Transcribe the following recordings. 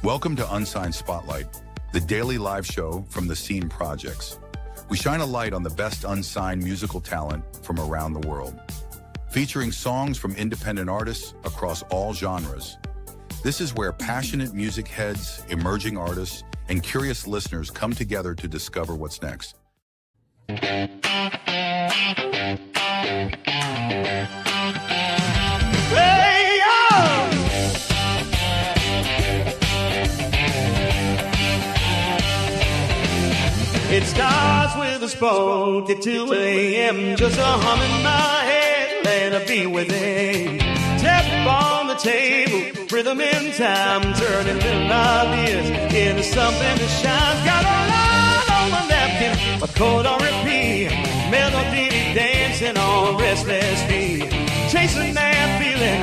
Welcome to Unsigned Spotlight, the daily live show from the Scene Projects. We shine a light on the best unsigned musical talent from around the world, featuring songs from independent artists across all genres. This is where passionate music heads, emerging artists, and curious listeners come together to discover what's next. It starts with a spoke at 2 a.m. Just a hum in my head, let it be within. Tap on the table, rhythm in time, turning little ideas into something that shines. Got a line on my napkin, a chord on repeat, melody dancing on restless feet. Chasing that feeling,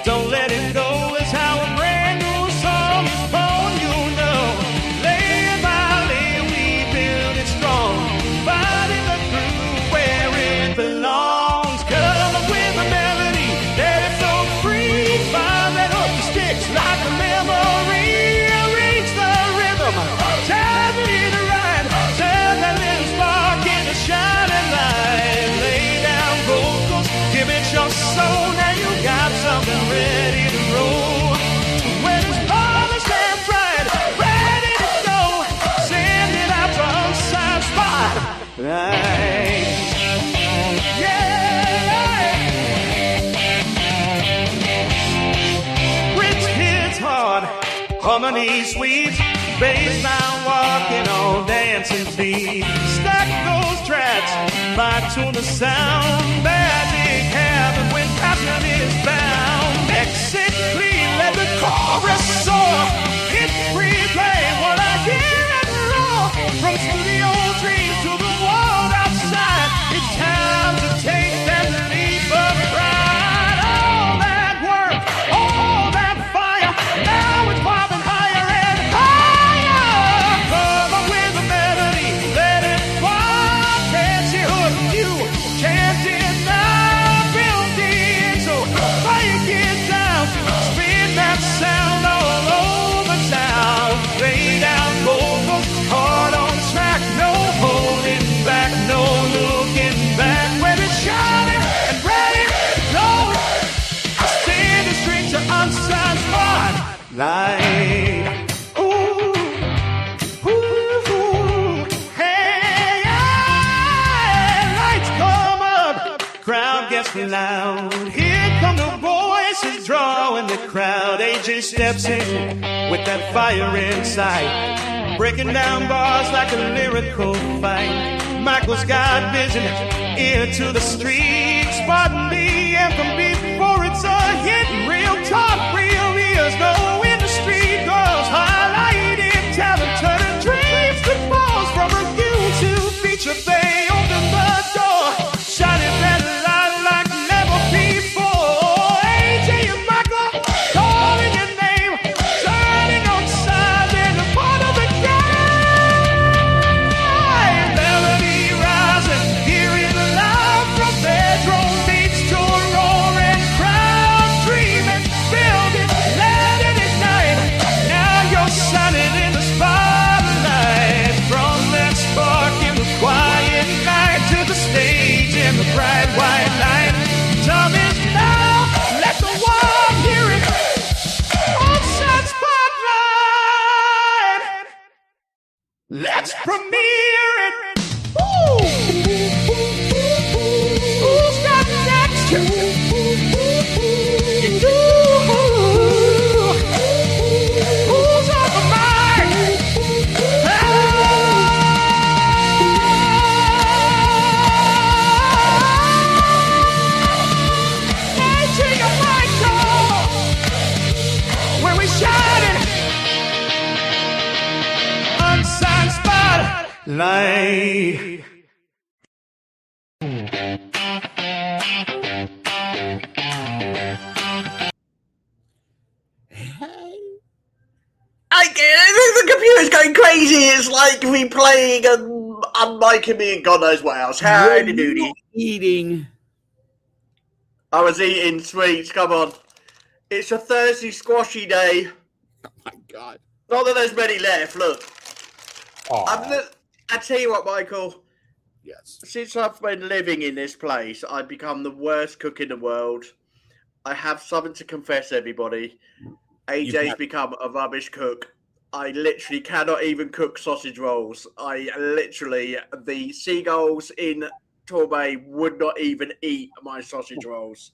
don't let it go. It's how a brand new song is born, you know. Finding the groove where it belongs. Come up with a melody that is so free. Find that hook that sticks like a memory. Reach the rhythm, time it right. Turn that little spark into shining light. Lay down vocals, give it your soul. Now you got something ready to roll. When it's polished and bright, ready to go. Send it out to Unsigned Spotlight. Rich hits hard, harmony sweet, baseline walking on dancing feet. Stack those tracks, fine tune the sound. Magic happens when passion is bound. Mix it clean, let the chorus soar. Hit replay what I hear and roar. From studio dreams to the world outside, it's time to take that leap of pride. All that work, all that fire, now it's popping higher and higher. Come up with a melody, let it fly. Catchy hook, you can't deny. Build it so fire get down. Spin that sound all over town. Lay down vocals, hard on track, no holding back, no looking back. When it's shining and ready to go, I send it straight to Unsigned Spotlight. Ooh, ooh, hey, lights come up, crowd gets loud. Here come the voices drawing the crowd. AJ steps in with that fire inside, breaking down bars like a lyrical fight. Michael's got vision, ear to the street, spotting the anthem before it's a hit. Real talk, real ears, no industry girls, highlighting talent, turning dreams to balls. From review to feature, they open the door, shining that light like never before. AJ and Michael calling your name, turning on sides, and a part of the game. Melody rising, hear it loud from bedroom beats to a roaring crowd. Dreaming, build it, let it ignite. Now you're shining in the spotlight. From that spark in the quiet night to the stage in the bright white light. Time is now, let the world hear it. Unsigned Spotlight. Let's premiere it. Ooh. Who's got next? You do. Who's on the mic? AJ and Michael, where we shining. Unsigned Spotlight. The computer's going crazy. It's like replaying and unmiking me and God knows what else. Howdy doody. Eating. I was eating sweets. Come on. It's a Thursday squashy day. Oh my God. Not that there's many left. Look, Aw, I tell you what, Michael. yes. Since I've been living in this place, I've become the worst cook in the world. I have something to confess, everybody. You've AJ's got, become a rubbish cook. I literally cannot even cook sausage rolls. The seagulls in Torbay would not even eat my sausage rolls.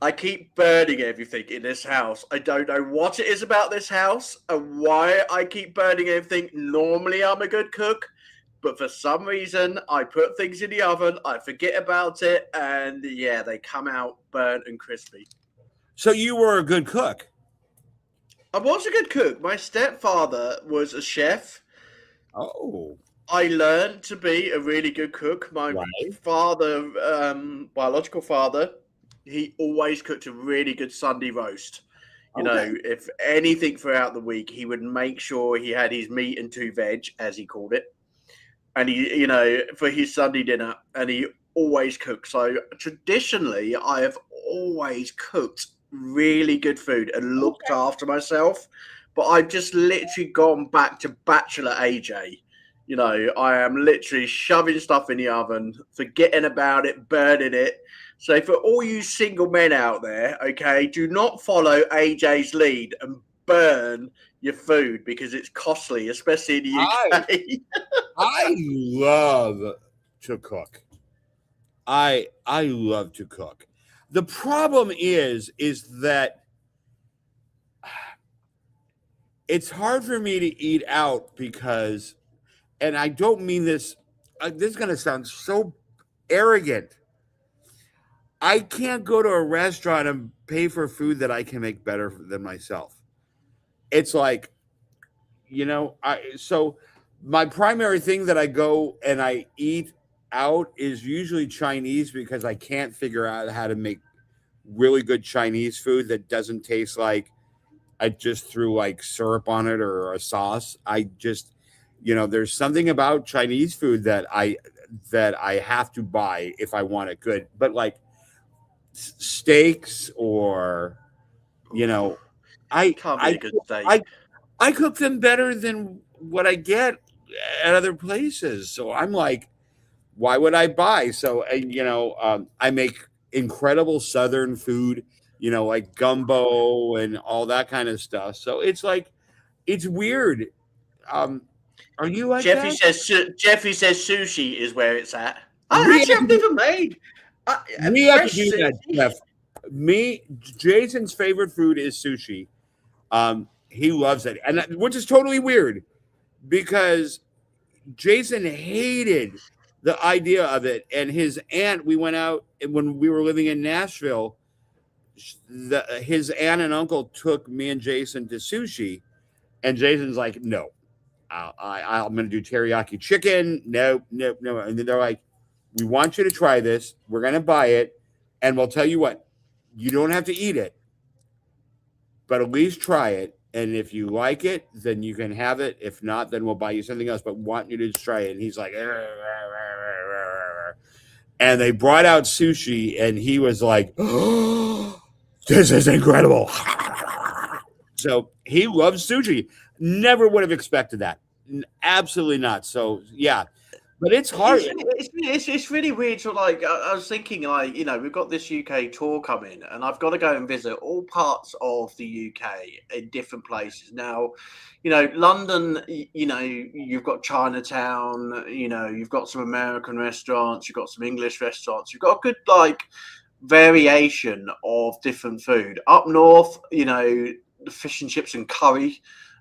I keep burning everything in this house. I don't know what it is about this house and why I keep burning everything. Normally, I'm a good cook, but for some reason, I put things in the oven, I forget about it, and yeah, they come out burnt and crispy. so you were a good cook. I was a good cook. My stepfather was a chef. Oh, I learned to be a really good cook. My right. father, biological father, he always cooked a really good Sunday roast. You Okay. know, if anything throughout the week, he would make sure he had his meat and two veg, as he called it, and for his Sunday dinner, and he always cooked. So traditionally, I have always cooked really good food and looked Okay. after myself. But I've just literally gone back to Bachelor AJ. You know, I am literally shoving stuff in the oven, forgetting about it, burning it. So for all you single men out there, okay, do not follow AJ's lead and burn your food because it's costly, especially in the I UK. I love to cook. I love to cook. The problem is that it's hard for me to eat out because, and I don't mean this. This is going to sound so arrogant. I can't go to a restaurant and pay for food that I can make better than myself. It's like, so my primary thing that I go and I eat out is usually Chinese because I can't figure out how to make really good Chinese food that doesn't taste like I just threw like syrup on it or a sauce. There's something about Chinese food that I have to buy if I want it good. But like steaks or you know, I Can't be I a good steak. I cook them better than what I get at other places. So I'm like, why would I buy? So, I make incredible Southern food, like gumbo and all that kind of stuff. So it's like, it's weird. Um, are you like Jeffy that? says Jeffy says sushi is where it's at. I We actually have to have do, never made we have to fresh do that, sushi. Jeff. Jason's favorite food is sushi. He loves it, and which is totally weird because Jason hated the idea of it. And his aunt, we went out when we were living in Nashville. His aunt and uncle took me and Jason to sushi, and Jason's like, "No, I'm going to do teriyaki chicken. No, no, no." And then they're like, "We want you to try this. We're going to buy it, and we'll tell you what. You don't have to eat it, but at least try it. And if you like it, then you can have it. If not, then we'll buy you something else. But want you to try it." And he's like, and they brought out sushi, and he was like, "Oh, this is incredible." So he loves sushi. Never would have expected that. Absolutely not. So yeah, but it's hard. It's really weird. So like I was thinking, like we've got this UK tour coming, and I've got to go and visit all parts of the UK in different places. Now, London. You've got Chinatown. You've got some American restaurants. You've got some English restaurants. You've got a good variation of different food. Up north, the fish and chips and curry.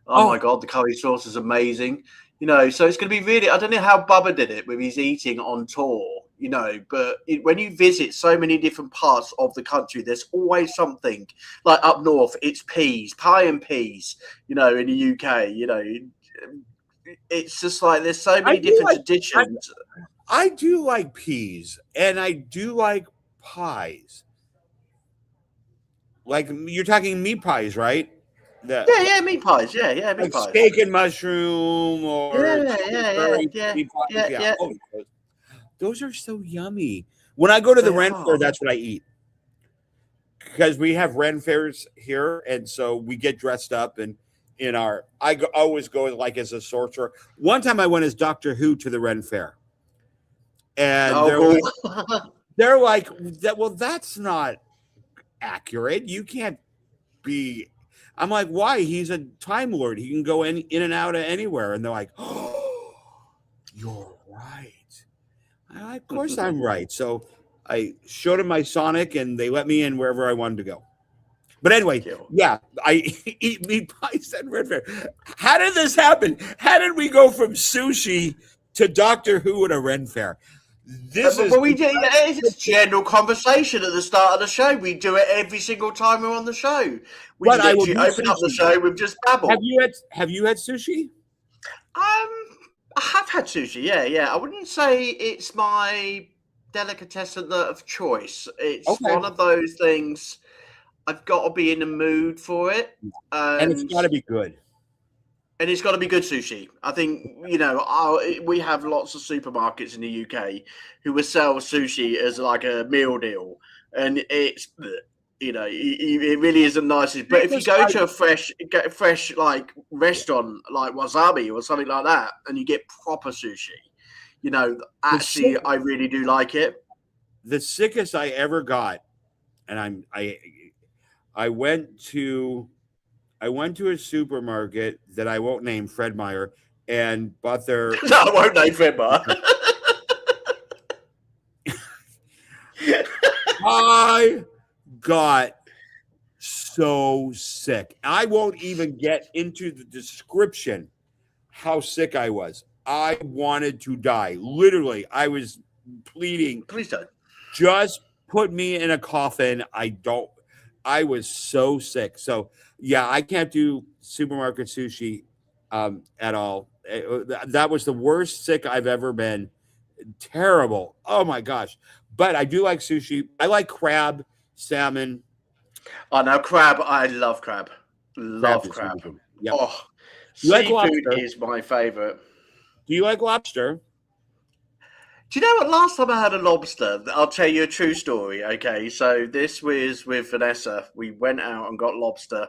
Oh Oh, my god, the curry sauce is amazing. So it's going to be really. I don't know how Bubba did it with his eating on tour. But when you visit so many different parts of the country, there's always something. Like up north, it's peas, pie and peas. In the UK, it's just like there's so I many do different like traditions. I do like peas, and I do like pies. Like you're talking meat pies, right? The Yeah, meat pies. Yeah, meat like pies. steak and mushroom or Yeah, chicken yeah, yeah, curry yeah, meat pies. yeah, Yeah. yeah. Oh, those are so yummy. When I go to the They Ren Fair, are. that's what I eat because we have Ren Fairs here, and so we get dressed up, and always go like as a sorcerer. One time I went as Doctor Who to the Ren Fair, and they're like that. Well, that's not accurate. You can't be. I'm like, why? He's a Time Lord. He can go in and out of anywhere. And they're like, oh, you're right. I'm like, of course I'm right. So I showed him my Sonic, and they let me in wherever I wanted to go. But anyway, yeah, I eat meat pies at Red Fair. How did this happen? How did we go from sushi to Doctor Who at a Ren Fair? We do. It's a general conversation at the start of the show. We do it every single time we're on the show. We literally open up the show with just babble. Have you had sushi? I have had sushi. Yeah. I wouldn't say it's my delicatessen of choice. It's one of those things. I've got to be in the mood for it, and it's got to be good. And it's got to be good sushi. I think, we have lots of supermarkets in the UK who will sell sushi as like a meal deal. And it's, it really isn't nice. But if you go to a fresh like restaurant like Wasabi or something like that, and you get proper sushi, actually, I really do like it. The sickest I ever got, and I went to a supermarket that I won't name, Fred Meyer, and bought their. No, I won't name Fred Meyer. I got so sick. I won't even get into the description how sick I was. I wanted to die. Literally, I was pleading. Please don't. Just put me in a coffin. I was so sick. So, yeah, I can't do supermarket sushi at all. That was the worst sick I've ever been. Terrible. Oh, my gosh. But I do like sushi. I like crab, salmon. Oh, now crab. I love crab. Love crab. Yep. Oh, seafood is my favorite. Do you like lobster? Do you know what? Last time I had a lobster, I'll tell you a true story. Okay, so this was with Vanessa. We went out and got lobster,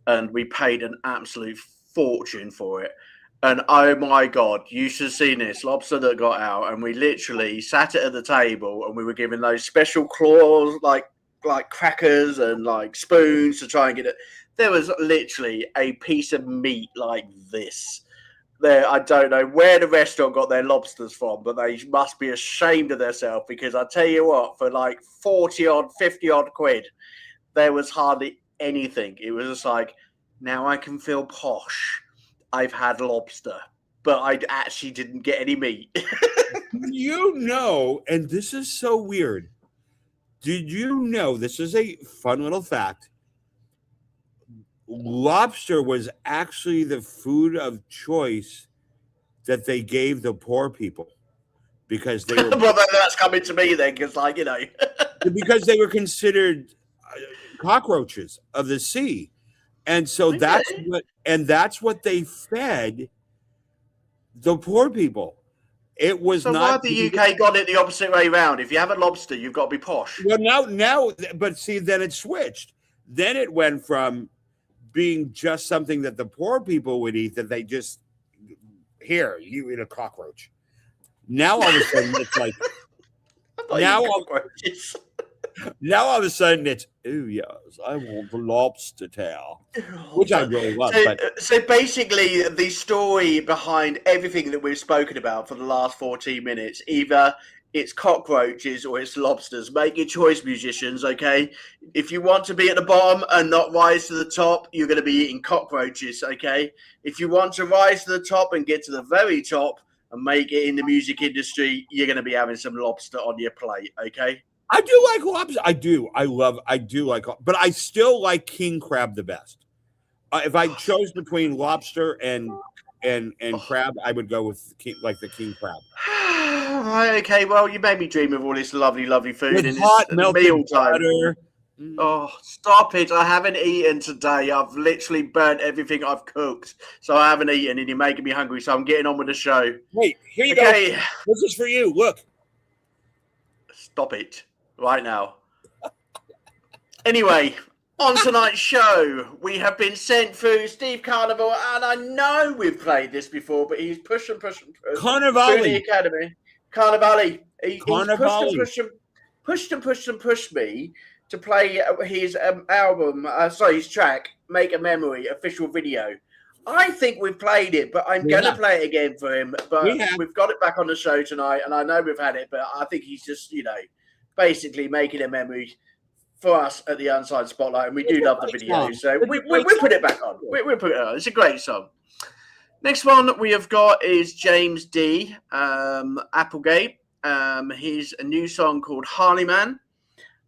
and we paid an absolute fortune for it. And oh my God, you should have seen this lobster that got out. And we literally sat it at the table, and we were given those special claws, like crackers and like spoons to try and get it. There was literally a piece of meat like this. There, I don't know where the restaurant got their lobsters from, but they must be ashamed of themselves, because I tell you what, for like 50 odd quid, there was hardly anything. It was just like, now I can feel posh. I've had lobster, but I actually didn't get any meat. And this is so weird. Did you know, this is a fun little fact, lobster was actually the food of choice that they gave the poor people because they were. Well, that's coming to me then, because because they were considered cockroaches of the sea, and so that's what they fed the poor people. It was so not. Why the UK got it the opposite way around? If you have a lobster, you've got to be posh. Well, now, but see, then it switched. Then it went from being just something that the poor people would eat, that they just, here, you eat a cockroach. Now all of a sudden it's like, now all of a sudden it's, oh yes, I want the lobster tail, which I really love. So basically, the story behind everything that we've spoken about for the last 14 minutes, either it's cockroaches or it's lobsters. Make your choice, musicians, okay? If you want to be at the bottom and not rise to the top, you're going to be eating cockroaches, okay? If you want to rise to the top and get to the very top and make it in the music industry, you're going to be having some lobster on your plate, okay? I do like lobster. I do like, but I still like king crab the best. If I chose between lobster and crab, I would go with the king crab. Okay, well, you made me dream of all this lovely, lovely food. With and hot it's melted meal time. butter. Oh, stop it. I haven't eaten today. I've literally burnt everything I've cooked. So I haven't eaten, and you're making me hungry. So I'm getting on with the show. Wait, here you go. This is for you. Look. Stop it right now. Anyway, On tonight's show, we have been sent through Steve Carnival, and I know we've played this before, but he's pushing through the Carnivale. academy. Carnivale. He's Carnivale. pushed me to play his his track, Make a Memory, official video. I think we've played it, but I'm going to play it again for him. But we've got it back on the show tonight, and I know we've had it, but I think he's just, basically making a memory for us at the Unsigned Spotlight, and we do love the video, so we put it back on. We put it on. It's a great song. Next one we have got is James D. Applegate. His a new song called Harley Man.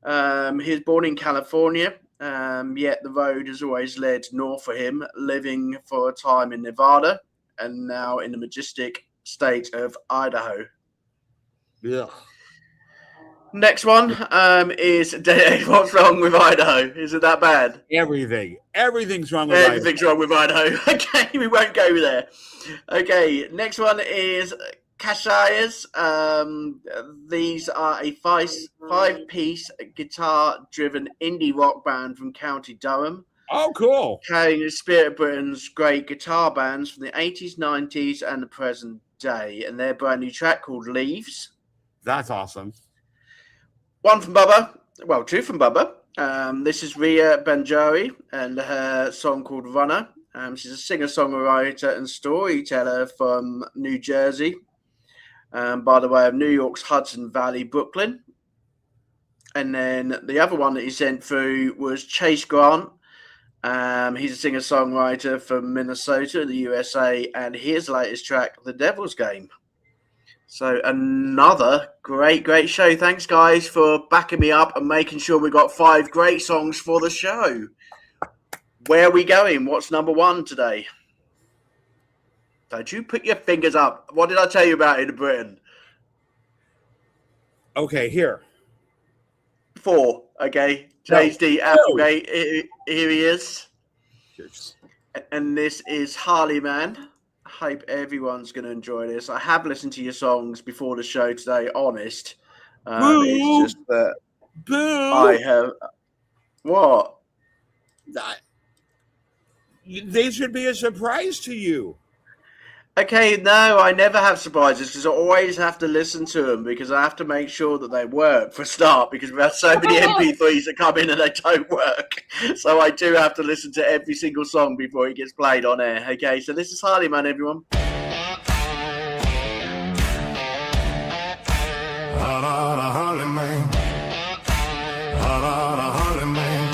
He was born in California, yet the road has always led north for him, living for a time in Nevada and now in the majestic state of Idaho. Yeah. Next one is what's wrong with Idaho? Is it that bad? Everything's wrong with Everything's wrong with Idaho. Okay, we won't go there. Okay, next one is Kashayas. These are a five-piece guitar-driven indie rock band from County Durham. Oh, cool. Carrying the spirit of Britain's great guitar bands from the 80s, 90s, and the present day. And their brand new track called Leaves. That's awesome. One from Bubba. Well, two from Bubba. This is Ria Banjari and her song called Runner. She's a singer-songwriter and storyteller from New Jersey, by the way of New York's Hudson Valley, Brooklyn. And then the other one that he sent through was Chase Grant. He's a singer-songwriter from Minnesota, the USA, and his latest track, The Devil's Game. So another great show. Thanks, guys, for backing me up and making sure we got 5 great songs for the show. Where are we going? What's number 1 today? Don't you put your fingers up. What did I tell you about in Britain? Okay, here. 4. Okay. JD Applegate. Here he is. Cheers. And this is Harley Man. Hope everyone's going to enjoy this. I have listened to your songs before the show today, honest. It's just that I have... What? They should be a surprise to you. Okay, no, I never have surprises because I always have to listen to them because I have to make sure that they work for a start because we've had so many MP3s that come in and they don't work. So I do have to listen to every single song before it gets played on air. Okay, so this is Harley Man, everyone. Harley Man. Harley Man.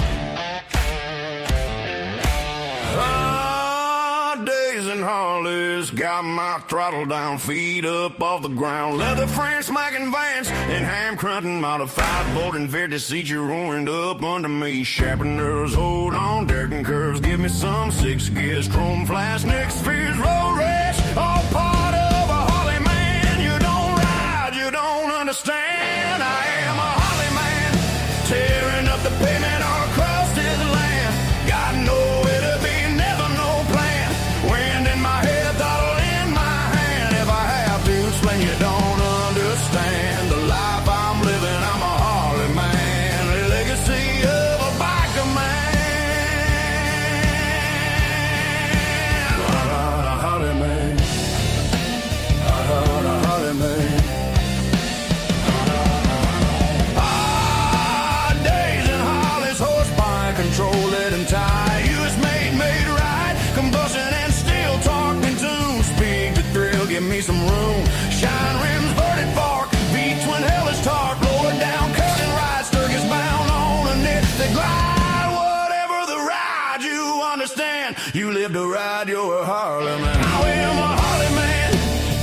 Days in Harley's got my throttle down, feet up off the ground, leather frame smacking vans, and ham crunching modified bolt and Verde seat roaring up under me. Sharpeners hold on, Durkin curves, give me some 6 gears, chrome flash, next fears, road rash, all part of a Harley Man. You don't ride, you don't understand. I am a Harley Man, tearing up the pavement all across this land. Got nowhere to be, never no plan. Wind in my head, throttle in my hand. If I have to explain, you don't understand the life I'm living. I'm a Harley Man, a legacy of a biker man. Harley Man, Harley Man. Days in Harley's horsepower, control it and tie. US made right, combustion and steel talking to. Speed to thrill, give me some room. Shine rims, verted fork, V-twin hellish torque. Lower down, cutting right, Sturgis bound on a knit that glide. Whatever the ride, you understand. You live to ride, you're a Harley Man. I am a Harley Man,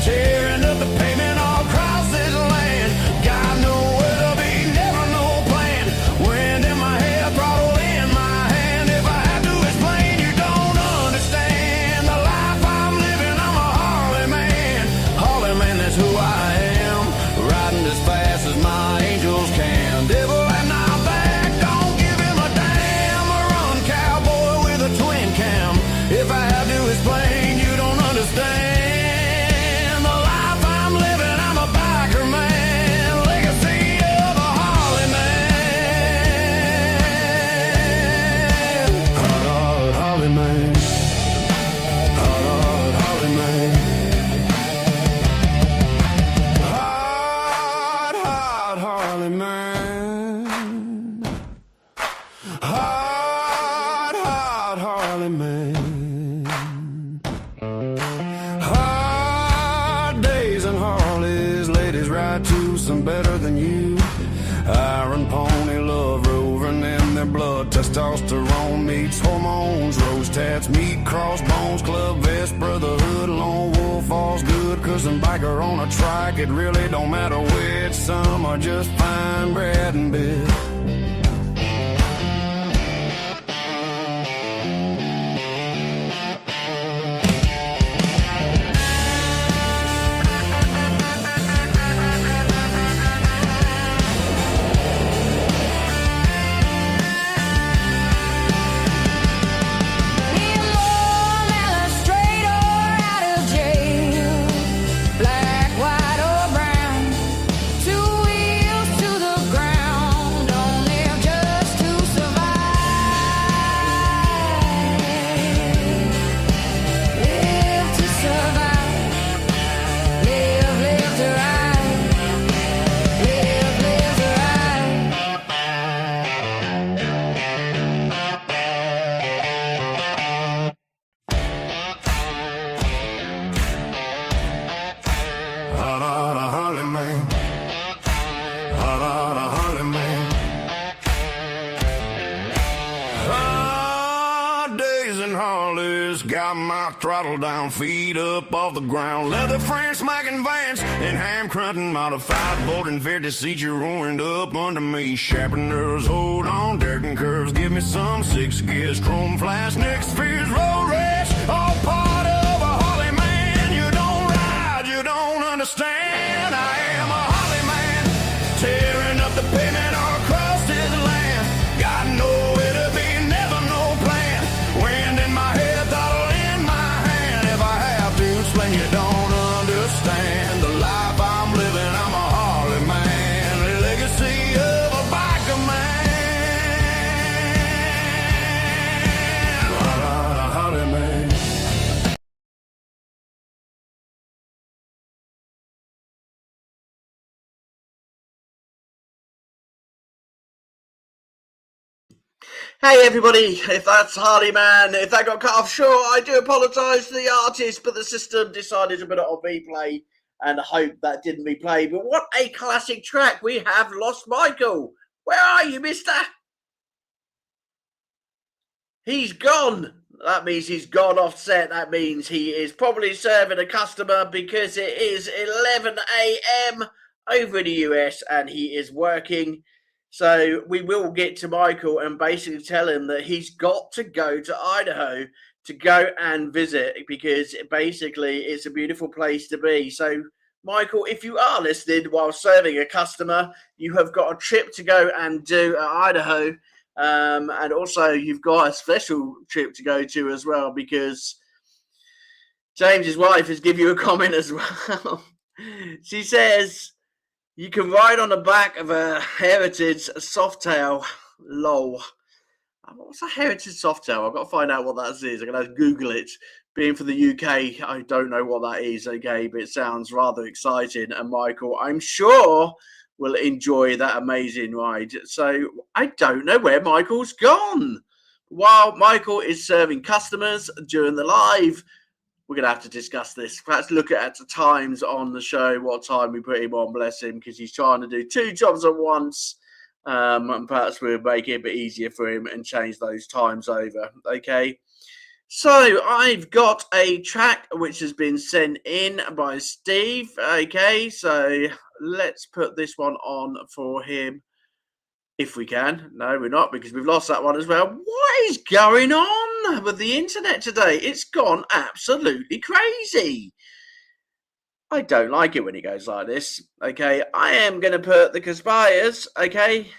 tearing up the pavement all across this land. Got nowhere to be, never no plan. Wind in my hair, throttle in my hand. If I have to explain, you don't understand the life I'm living. I'm a Harley Man. Harley Man, that's who I am. Riding as fast as my angels can. Devil at my back, don't give him a damn. A run cowboy with a twin cam. If I have to explain, you don't understand. man. Hard days and Harleys, ladies ride to some better than you. Iron pony love roving in their blood. Testosterone meets hormones. Rose tats meet crossbones. Club vest, brotherhood, lone wolf, all's good. Cause I'm biker on a trike. It really don't matter which. Some are just fine bread and bit. Got my throttle down, feet up off the ground. Leather French smacking Vance and ham crunting. Modified boarding 50 seats, you're ruined up under me. Sharpeners, hold on, dirt and curves. Give me some 6 gears, chrome flash, next fears, road rash. All part of a Harley man. You don't ride, you don't understand. I am a Harley man, tearing up the pavement all across this land. Got nowhere to be, never no plan. Wind in my head. You don't understand the life I'm living. I'm a Harley man, a legacy of a biker man. Harley man. Hey everybody, if that's Harley Man, if that got cut off short, I do apologise to the artist, but the system decided to put it on replay, and I hope that didn't replay. But what a classic track. We have lost Michael. Where are you, mister? He's gone. That means he's gone off set. That means he is probably serving a customer because it is 11 a.m. over in the US and he is working. So we will get to Michael and basically tell him that he's got to go to Idaho to go and visit because basically it's a beautiful place to be. So, Michael, if you are listening while serving a customer, you have got a trip to go and do at Idaho. And also you've got a special trip to go to as well because James's wife has given you a comment as well. She says, you can ride on the back of a Heritage Softail. Lol. What's a Heritage Softail? I've got to find out what that is. I'm going to Google it. Being from the UK, I don't know what that is, okay? But it sounds rather exciting. And Michael, I'm sure, will enjoy that amazing ride. So I don't know where Michael's gone. While Michael is serving customers during the live, we're going to have to discuss this. Perhaps look at the times on the show, what time we put him on, bless him, because he's trying to do 2 jobs at once. And perhaps we'll make it a bit easier for him and change those times over. Okay. So I've got a track which has been sent in by Steve. Okay. So let's put this one on for him. If we can. No, we're not because we've lost that one as well. What is going on with the internet today? It's gone absolutely crazy. I don't like it when it goes like this. Okay, I am going to put the conspirators. Okay.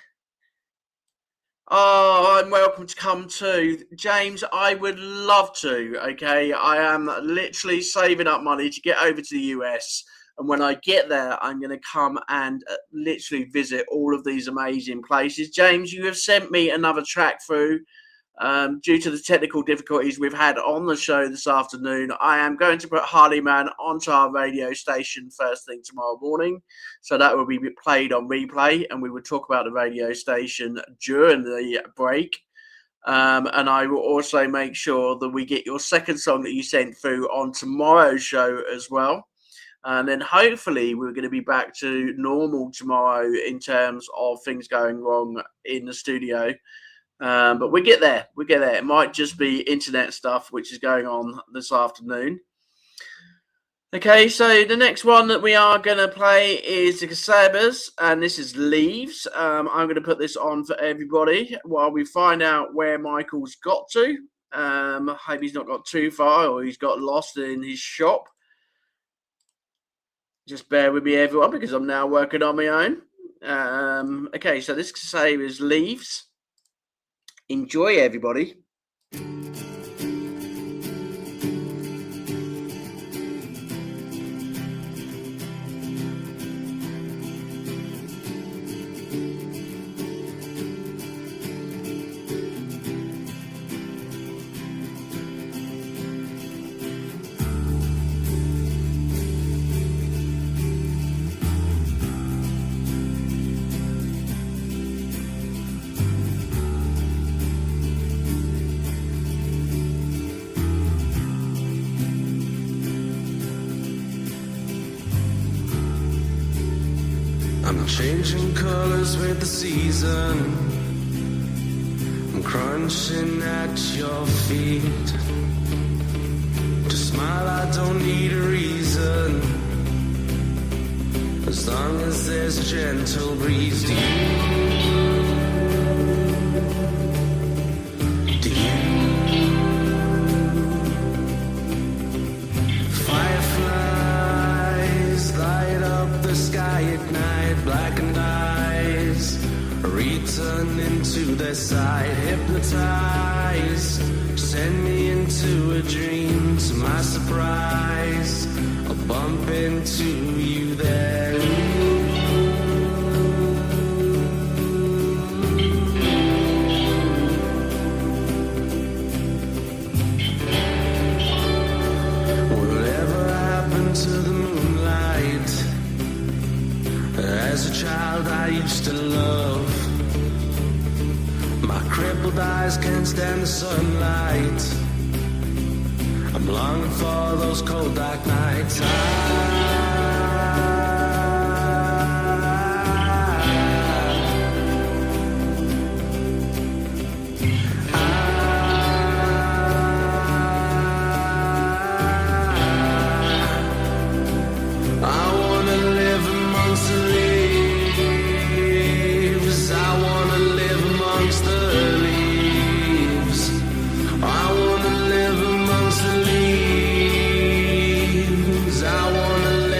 Oh, I'm welcome to come too. James, I would love to. Okay, I am literally saving up money to get over to the US. And when I get there, I'm going to come and literally visit all of these amazing places. James, you have sent me another track through. Due to the technical difficulties we've had on the show this afternoon, I am going to put Harley Man onto our radio station first thing tomorrow morning. So that will be played on replay, and we will talk about the radio station during the break. And I will also make sure that we get your second song that you sent through on tomorrow's show as well. And then hopefully we're going to be back to normal tomorrow in terms of things going wrong in the studio. But we get there. We get there. It might just be internet stuff, which is going on this afternoon. Okay, so the next one that we are going to play is the Casabas, and this is Leaves. I'm going to put this on for everybody while we find out where Michael's got to. Hope he's not got too far or he's got lost in his shop. Just bear with me, everyone, because I'm now working on my own. Okay, so this Casabas Leaves. Enjoy, everybody. I'm changing colors with the season. I'm crunching at your feet. To smile I don't need a reason, as long as there's a gentle breeze. Do you fireflies light up the sky at night? Blackened eyes return into their side, hypnotize, send me into a dream. To my surprise, I'll bump into you there. Whatever happened to the moonlight? As a child I used to love. My crippled eyes can't stand the sunlight. I'm longing for those cold dark nights. I wanna live amongst the leaves. I wanna live amongst the leaves. I wanna live amongst the leaves. I wanna live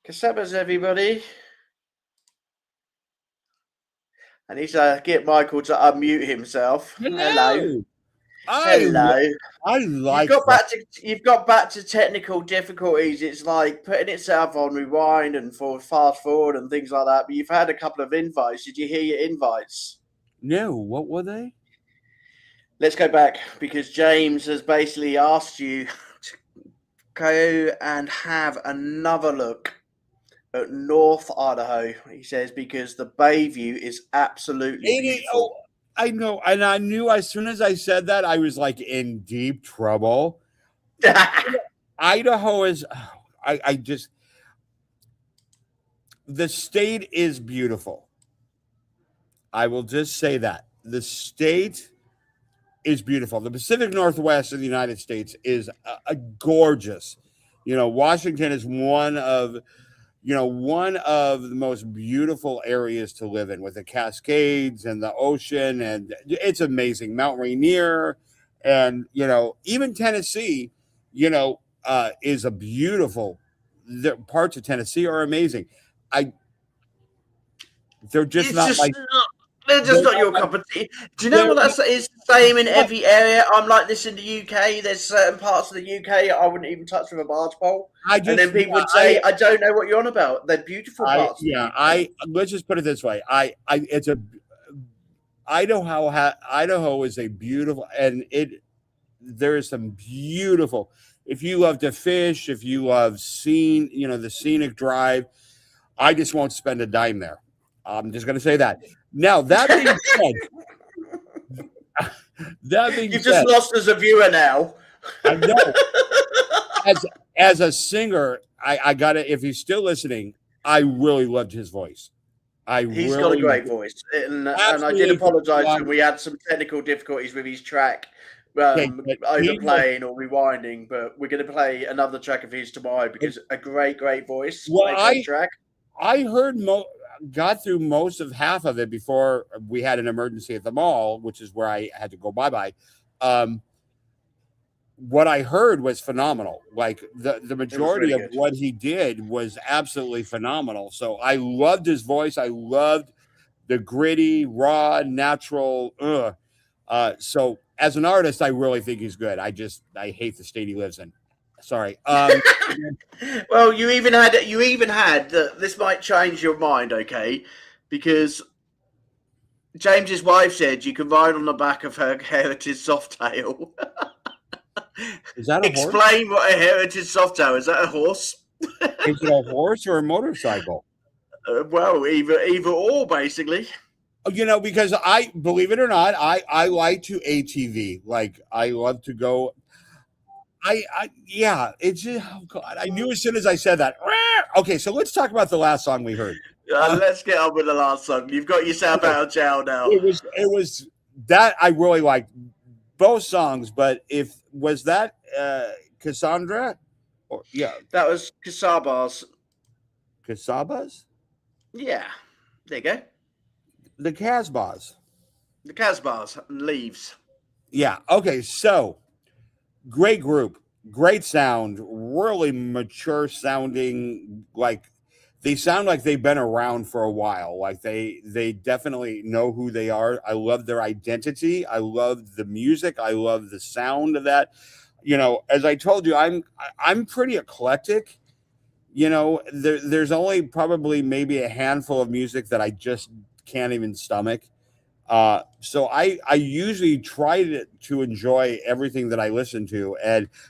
Casabas, everybody. I need to get Michael to unmute himself. Hello. Hello. I like You've got back to technical difficulties. It's like putting itself on rewind and fast forward and things like that. But you've had a couple of invites. Did you hear your invites? No, what were they? Let's go back because James has basically asked you to go and have another look at North Idaho. He says because the Bayview is absolutely beautiful. I know, and I knew as soon as I said that, I was like in deep trouble. Idaho is, I just, the state is beautiful. I will just say that. The state is beautiful. The Pacific Northwest of the United States is a gorgeous. Washington is one of the most beautiful areas to live in with the Cascades and the ocean, and it's amazing. Mount Rainier, and even Tennessee, is a beautiful. The parts of Tennessee are amazing. They're just They're just not your cup of tea. Do you know what that is the same in every area? I'm like this in the UK. There's certain parts of the UK I wouldn't even touch with a barge pole. And then people would say, I don't know what you're on about. They're beautiful parts. Let's just put it this way. Idaho is a beautiful, and there is some beautiful, if you love to fish, if you love the scenic drive, I just won't spend a dime there. I'm just going to say that. Now, that being said, you've just lost as a viewer now. I know. As a singer, I gotta. If he's still listening, I really loved his voice. He's got a great voice, and I did apologise when we had some technical difficulties with his track. Overplaying or rewinding, but we're going to play another track of his tomorrow because a great voice. Track. I heard got through most of half of it before we had an emergency at the mall, which is where I had to go bye-bye. What I heard was phenomenal. Like the majority of what he did was absolutely phenomenal. So I loved his voice. I loved the gritty, raw, natural. So as an artist, I really think he's good. I hate the state he lives in. Sorry. Well, you even had this might change your mind, okay? Because James's wife said you can ride on the back of her Heritage Softail. Is that a horse? Explain what a Heritage Softail is. That a horse? Is it a horse or a motorcycle? Well, either or, basically. Because I believe it or not, I like to ATV. Like I love to go. It's just, oh God, I knew as soon as I said that. Okay, so let's talk about the last song we heard. Let's get on with the last song. You've got yourself out of jail now. It was that I really liked both songs, but was that Cassandra? That was Casabas. Casabas? Yeah, there you go. The Casbahs. The Casbahs and Leaves. Yeah. Okay. So great group, great sound, really mature sounding. Like they sound like they've been around for a while. Like they definitely know who they are. I love their identity. I love the music. I love the sound of that. As I told you, I'm pretty eclectic. There's only probably maybe a handful of music that I just can't even stomach. So I usually try to enjoy everything that I listen to,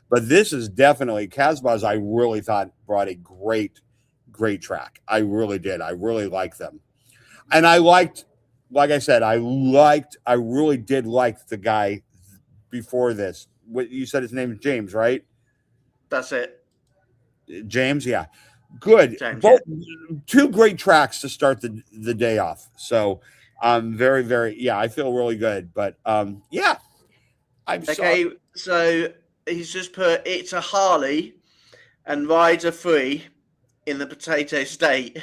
but this is definitely Casbahs. I really thought brought a great track. I really did. I really liked them, and I liked, like I said, I really did like the guy before this. What you said his name is James, right? That's it. James, yeah, good. James, two great tracks to start the day off. So. Very, very, I feel really good, but I'm okay. sorry. So he's just put it's a Harley and rides are free in the potato state.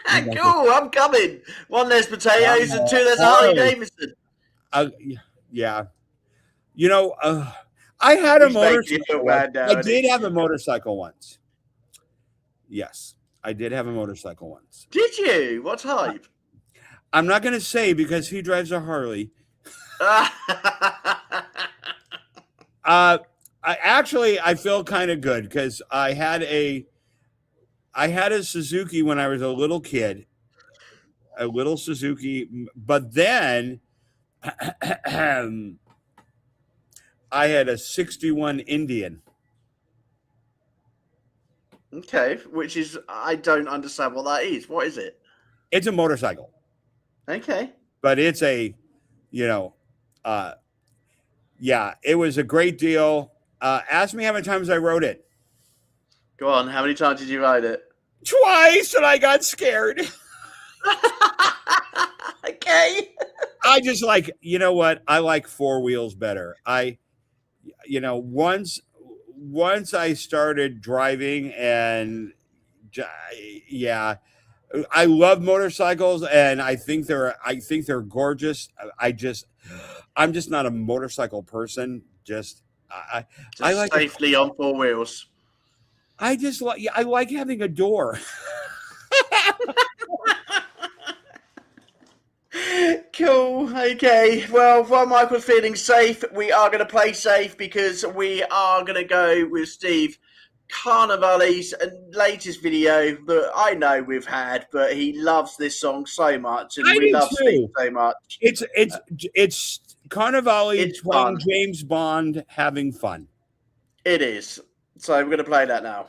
Cool, I'm coming. One, there's potatoes, and two, there's Harley Davidson. Yeah. I had a motorcycle. I did have a motorcycle once. Yes. I did have a motorcycle once. Did you? What type? I'm not going to say because he drives a Harley. I feel kind of good because I had a Suzuki when I was a little kid, a little Suzuki, but then I had a 61 Indian. Okay, which is, I don't understand what that is. What is it? It's a motorcycle. Okay. But it's a, yeah, it was a great deal. Ask me how many times I rode it. Go on. How many times did you ride it? Twice, and I got scared. Okay. I just like, you know what? I like four wheels better. Once I started driving, and yeah, I love motorcycles, and I think they're gorgeous. I'm just not a motorcycle person. I like safely on four wheels. I like having a door. Cool. Okay. Well, while Michael's feeling safe, we are going to play safe because we are going to go with Steve Carnivale's latest video that I know we've had, but he loves this song so much, and we love Steve so much. It's Carnivale playing James Bond having fun. It is. So we're going to play that now.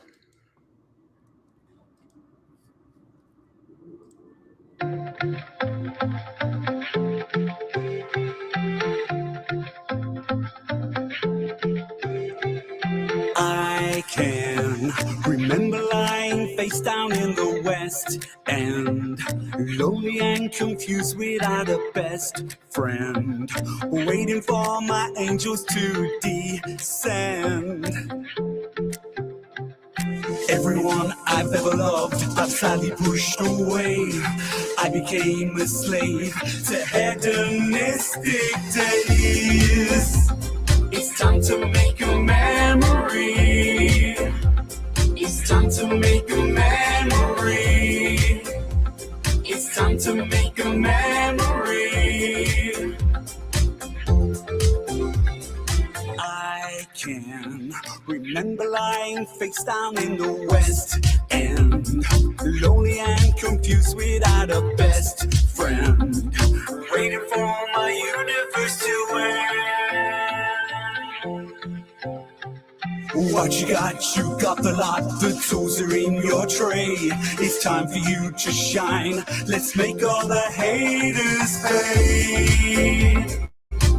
I can remember lying face down in the west and lonely and confused without a best friend, waiting for my angels to descend. Everyone I've ever loved, I've sadly pushed away. I became a slave to hedonistic days. It's time to make a memory. It's time to make a memory. It's time to make a memory. I can remember lying face down in the west and lonely and confused without a best friend, waiting for my universe to end. What you got the lot, the tools are in your tray. It's time for you to shine. Let's make all the haters pay.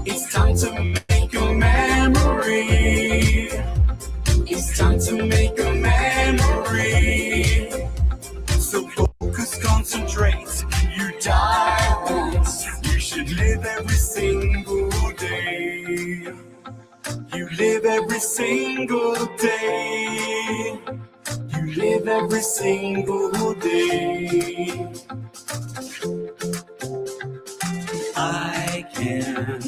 It's time to make a memory. It's time to make a memory. So focus, concentrate. You die once. You should live every single day. You live every single day. You live every single day. I can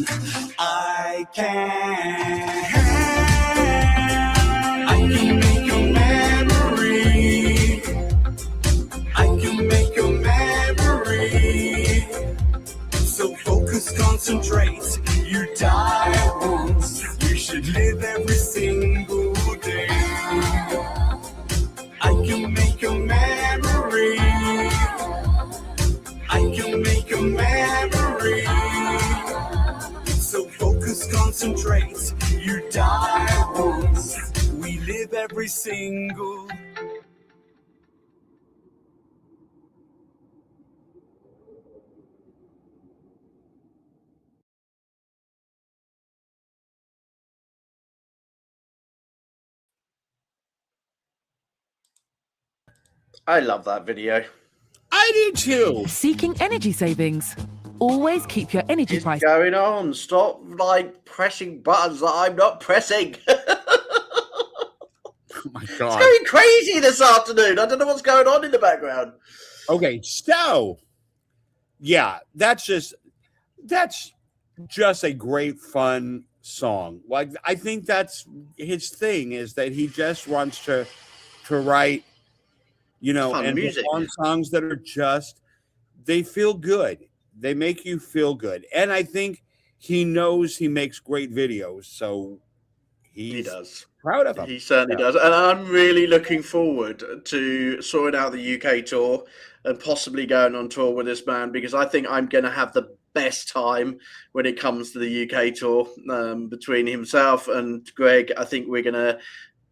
make a memory. I can make a memory. So focus, concentrate. You die once. You should live every single day. I can make a memory. I can make a memory. So focus, concentrate. You die once. We live every single. I love that video. I do too. Seeking energy savings. Always keep your energy What's price. going on? Stop pressing buttons that I'm not pressing. Oh my God. It's going crazy this afternoon. I don't know what's going on in the background. Okay, so yeah, that's just a great fun song. Like, I think that's his thing, is that he just wants to write, Fun and music. on songs that are just, they feel good. They make you feel good. And I think he knows he makes great videos. So He he's does. proud of him. He certainly does. And I'm really looking forward to sorting out the UK tour and possibly going on tour with this man, because I think I'm going to have the best time when it comes to the UK tour. Between himself and Greg, I think we're going to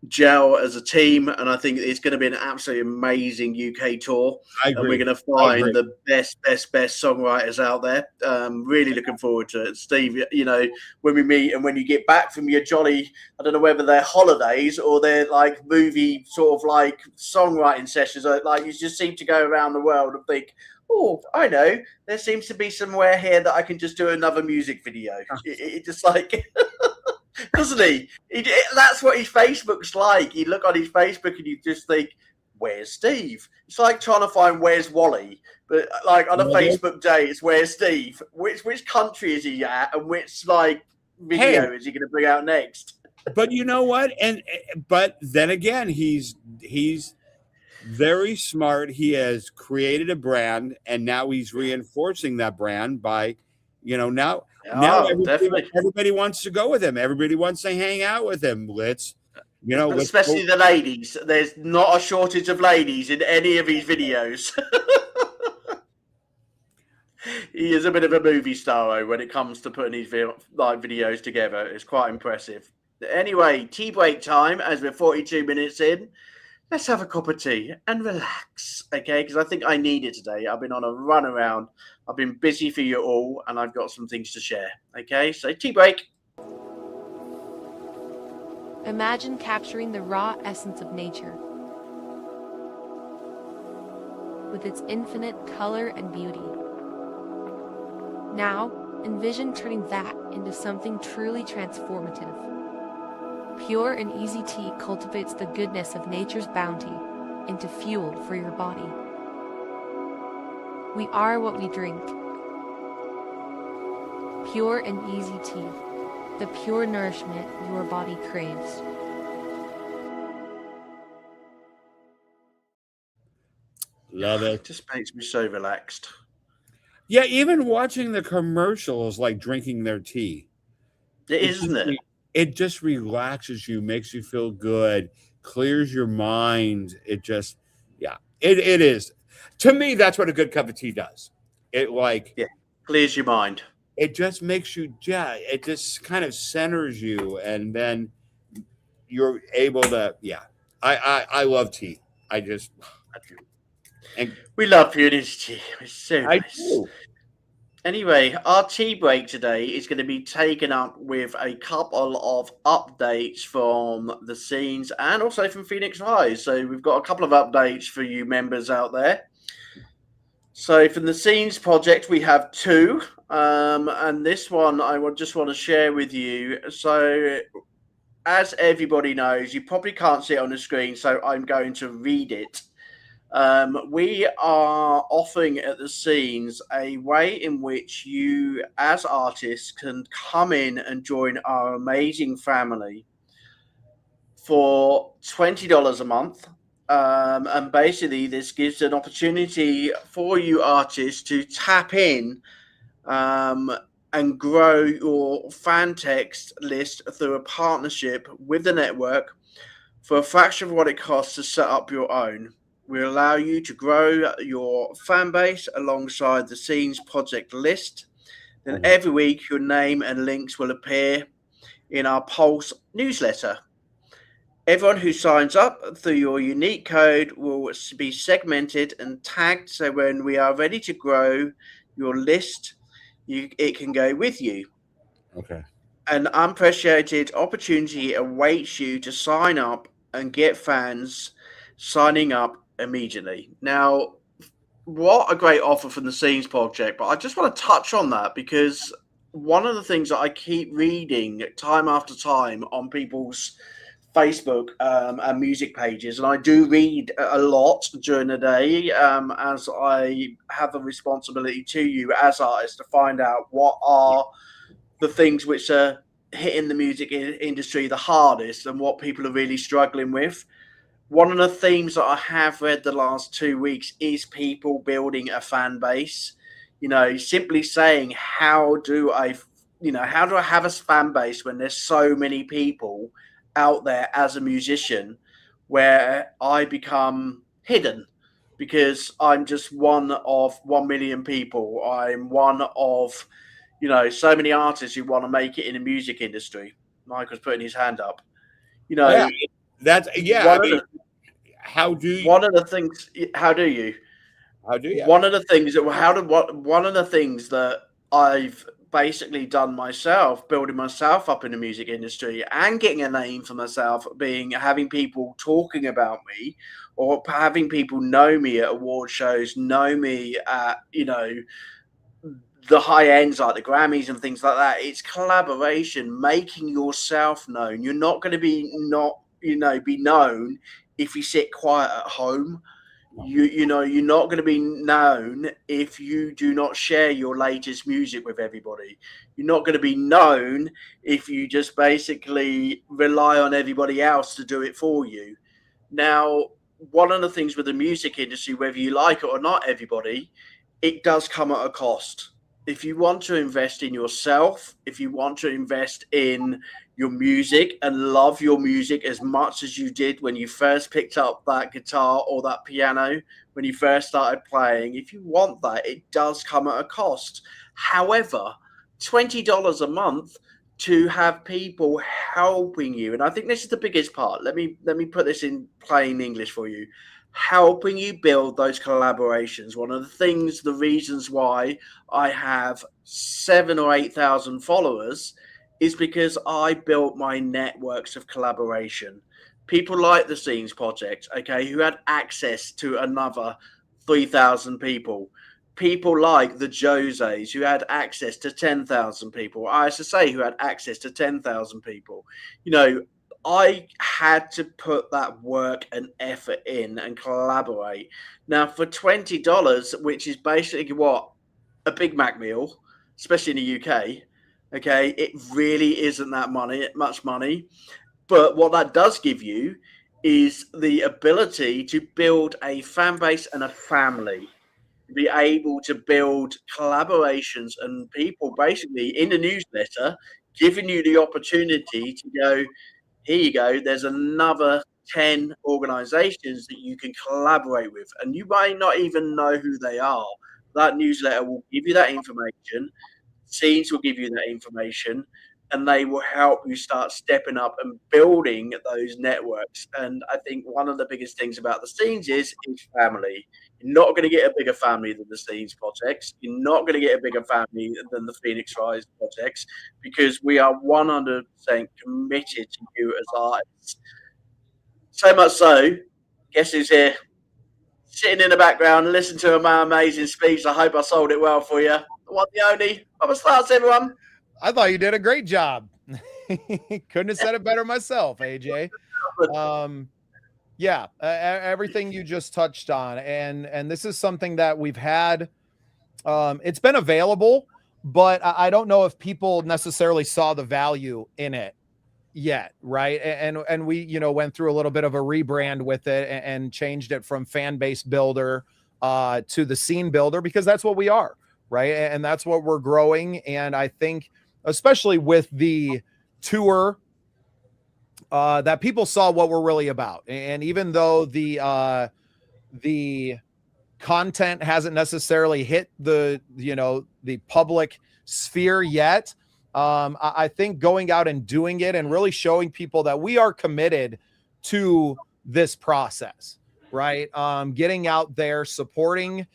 gel as a team, and I think it's going to be an absolutely amazing UK tour. I And agree. we're going to find the best songwriters out there. Really looking forward to it, Steve. When we meet and when you get back from your jolly, I don't know whether they're holidays or they're like movie sort of like songwriting sessions. Like you just seem to go around the world and think, oh, I know, there seems to be somewhere here that I can just do another music video. It just like. Doesn't he? That's what his Facebook's like. You look on his Facebook and you just think, where's Steve? It's like trying to find where's Wally. But like on a Facebook day, it's where's Steve? Which country is he at? And which like video is he going to bring out next? But you know what? But then again, he's very smart. He has created a brand, and now he's reinforcing that brand by, now everybody wants to go with him. Everybody wants to hang out with him. Especially the ladies. There's not a shortage of ladies in any of his videos. He is a bit of a movie star when it comes to putting his videos together. It's quite impressive. Anyway, tea break time as we're 42 minutes in. Let's have a cup of tea and relax, okay? Because I think I need it today. I've been on a run around. I've been busy for you all, and I've got some things to share, okay? So tea break. Imagine capturing the raw essence of nature with its infinite color and beauty. Now, envision turning that into something truly transformative. Pure and easy tea cultivates the goodness of nature's bounty into fuel for your body. We are what we drink. Pure and easy tea, the pure nourishment your body craves. Love it. It just makes me so relaxed. Yeah, even watching the commercials, like drinking their tea. Isn't it? It just relaxes you, makes you feel good, clears your mind. It just, it is. To me, that's what a good cup of tea does. It clears your mind. It just makes you, it just kind of centers you, and then you're able to, I love tea. And we love Unity. It's so I nice. do. Anyway, our tea break today is going to be taken up with a couple of updates from the scenes and also from Phoenix High. So we've got a couple of updates for you members out there. So from the scenes project, we have two. And this one I just want to share with you. So as everybody knows, you probably can't see it on the screen, so I'm going to read it. We are offering at the scenes a way in which you, as artists, can come in and join our amazing family for $20 a month. And basically, this gives an opportunity for you artists to tap in and grow your fan text list through a partnership with the network for a fraction of what it costs to set up your own. We allow you to grow your fan base alongside the scenes project list. Then every week, your name and links will appear in our Pulse newsletter. Everyone who signs up through your unique code will be segmented and tagged, so when we are ready to grow your list, it can go with you. Okay. An unprecedented opportunity awaits you to sign up and get fans signing up immediately. Now, what a great offer from the Scenes Project, but I just want to touch on that because one of the things that I keep reading time after time on people's Facebook and music pages, and I do read a lot during the day as I have a responsibility to you as artists to find out what are the things which are hitting the music industry the hardest and what people are really struggling with. one of the themes that I have read the last 2 weeks is people building a fan base. You know, simply saying, how do I have a fan base when there's so many people out there as a musician, where I become hidden because I'm just one of 1 million people. I'm one of, so many artists who want to make it in the music industry. Michael's putting his hand up. You know, Yeah, that's one of the how do you? one of the things. How do you? How do you? One of the things that one of the things that I've basically done myself, building myself up in the music industry and getting a name for myself, being having people talking about me, or having people know me at award shows, know me at the high ends like the Grammys and things like that. It's collaboration, making yourself known. You're not going to be be known if you sit quiet at home. You're not going to be known if you do not share your latest music with everybody. You're not going to be known if you just basically rely on everybody else to do it for you. Now, one of the things with the music industry, whether you like it or not, everybody, it does come at a cost. If you want to invest in yourself, if you want to invest in your music and love your music as much as you did when you first picked up that guitar or that piano, when you first started playing, if you want that, it does come at a cost. However, $20 a month to have people helping you, and I think this is the biggest part. Let me put this in plain English for you. Helping you build those collaborations. One of the reasons why I have 7,000 or 8,000 followers is because I built my networks of collaboration. People like the Scenes Project, okay, who had access to another 3,000 people. People like the Joses, who had access to 10,000 people. ISSA, who had access to 10,000 people. I had to put that work and effort in and collaborate. Now, for $20, which is basically what a Big Mac meal, especially in the UK, okay, it really isn't that much money. But what that does give you is the ability to build a fan base and a family, be able to build collaborations and people basically in the newsletter, giving you the opportunity to go, here you go, there's another 10 organizations that you can collaborate with, and you might not even know who they are. That newsletter will give you that information. Scenes will give you that information, and they will help you start stepping up and building those networks. And I think one of the biggest things about the Scenes is family. You're not going to get a bigger family than the Scenes projects. You're not going to get a bigger family than the Phoenix Rise projects, because we are 100% committed to you as artists. So much so, guess who's here? Sitting in the background, listen to my amazing speech. I hope I sold it well for you. The one, the only. Papa Starts, everyone. I thought you did a great job. Couldn't have said it better myself, AJ. Everything you just touched on, and this is something that we've had. It's been available, but I don't know if people necessarily saw the value in it yet, right? And we went through a little bit of a rebrand with it and changed it from fan base builder to the scene builder, because that's what we are, right? And that's what we're growing. And I think, especially with the tour, that people saw what we're really about. And even though the content hasn't necessarily hit the public sphere yet, I think going out and doing it and really showing people that we are committed to this process, right? Getting out there, supporting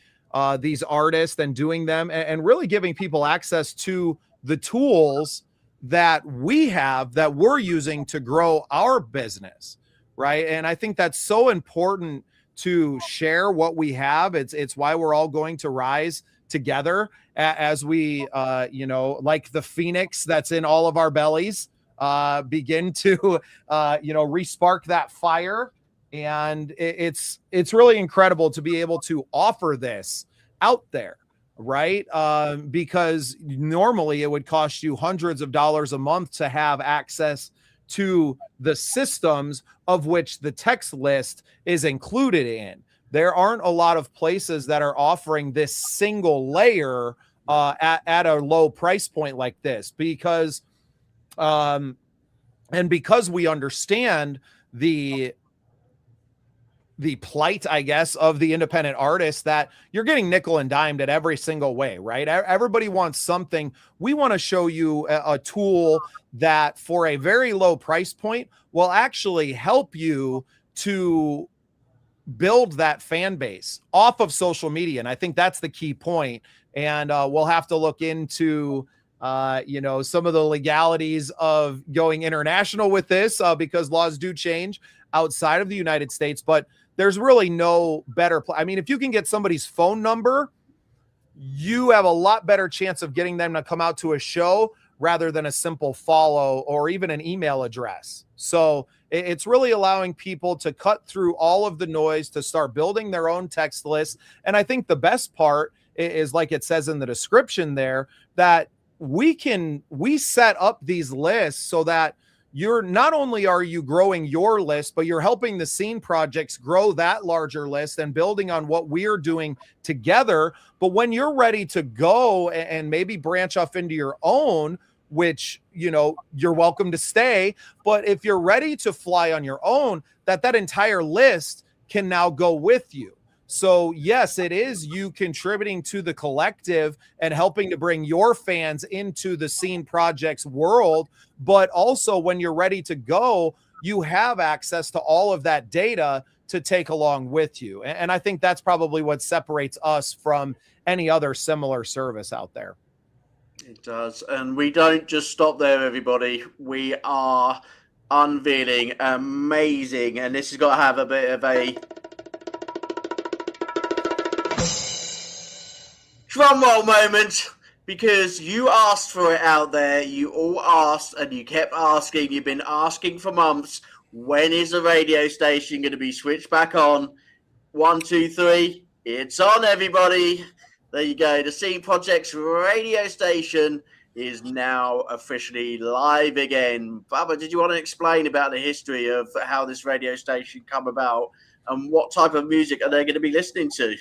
these artists and doing them, and really giving people access to the tools that we have, that we're using to grow our business, right? And I think that's so important to share what we have. It's why we're all going to rise together as we, like the phoenix that's in all of our bellies, begin to, re-spark that fire. And it's really incredible to be able to offer this out there, right? Because normally it would cost you hundreds of dollars a month to have access to the systems of which the text list is included in. There aren't a lot of places that are offering this single layer at a low price point like this, because because we understand the plight, I guess, of the independent artists, that you're getting nickel and dimed at every single way, right? Everybody wants something. We want to show you a tool that for a very low price point will actually help you to build that fan base off of social media. And I think that's the key point. And we'll have to look into some of the legalities of going international with this because laws do change outside of the United States, but there's really no better I mean, if you can get somebody's phone number, you have a lot better chance of getting them to come out to a show rather than a simple follow or even an email address. So it's really allowing people to cut through all of the noise, to start building their own text list. And I think the best part is, like it says in the description there, that we set up these lists so that you're not only are you growing your list, but you're helping the scene projects grow that larger list and building on what we're doing together. But when you're ready to go and maybe branch off into your own, which, you're welcome to stay. But if you're ready to fly on your own, that entire list can now go with you. So yes, it is you contributing to the collective and helping to bring your fans into the scene projects world. But also when you're ready to go, you have access to all of that data to take along with you. And I think that's probably what separates us from any other similar service out there. It does. And we don't just stop there, everybody. We are unveiling amazing, and this has got to have a bit of a drum roll moment, because you asked for it out there. You all asked, and you kept asking. You've been asking for months. When is the radio station going to be switched back on? 1, 2, 3. It's on, everybody. There you go. The Scene Projects radio station is now officially live again. Baba, did you want to explain about the history of how this radio station come about and what type of music are they going to be listening to?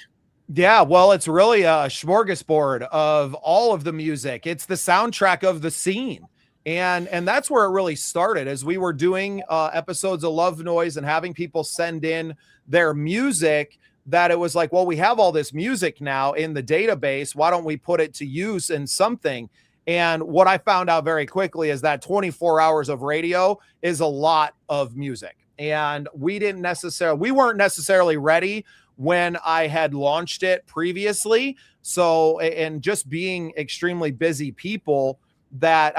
Yeah, well, it's really a smorgasbord of all of the music. It's the soundtrack of the scene. And that's where it really started, as we were doing episodes of Love Noise and having people send in their music, that it was like, well, we have all this music now in the database. Why don't we put it to use in something? And what I found out very quickly is that 24 hours of radio is a lot of music. And we weren't necessarily ready when I had launched it previously. So, and just being extremely busy people, that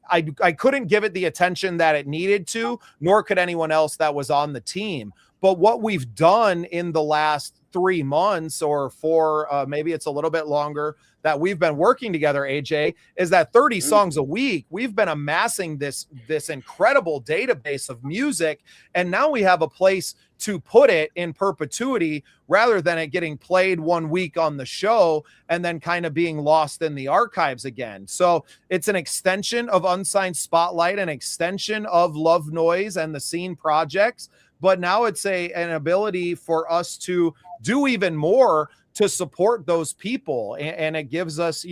I couldn't give it the attention that it needed to, nor could anyone else that was on the team. But what we've done in the last 3 months or 4, maybe it's a little bit longer, that we've been working together, AJ, is that 30 songs a week, we've been amassing this incredible database of music. And now we have a place to put it in perpetuity, rather than it getting played 1 week on the show and then kind of being lost in the archives again. So it's an extension of Unsigned Spotlight, an extension of Love Noise and the Scene Projects. But now it's an ability for us to do even more to support those people. And it gives us,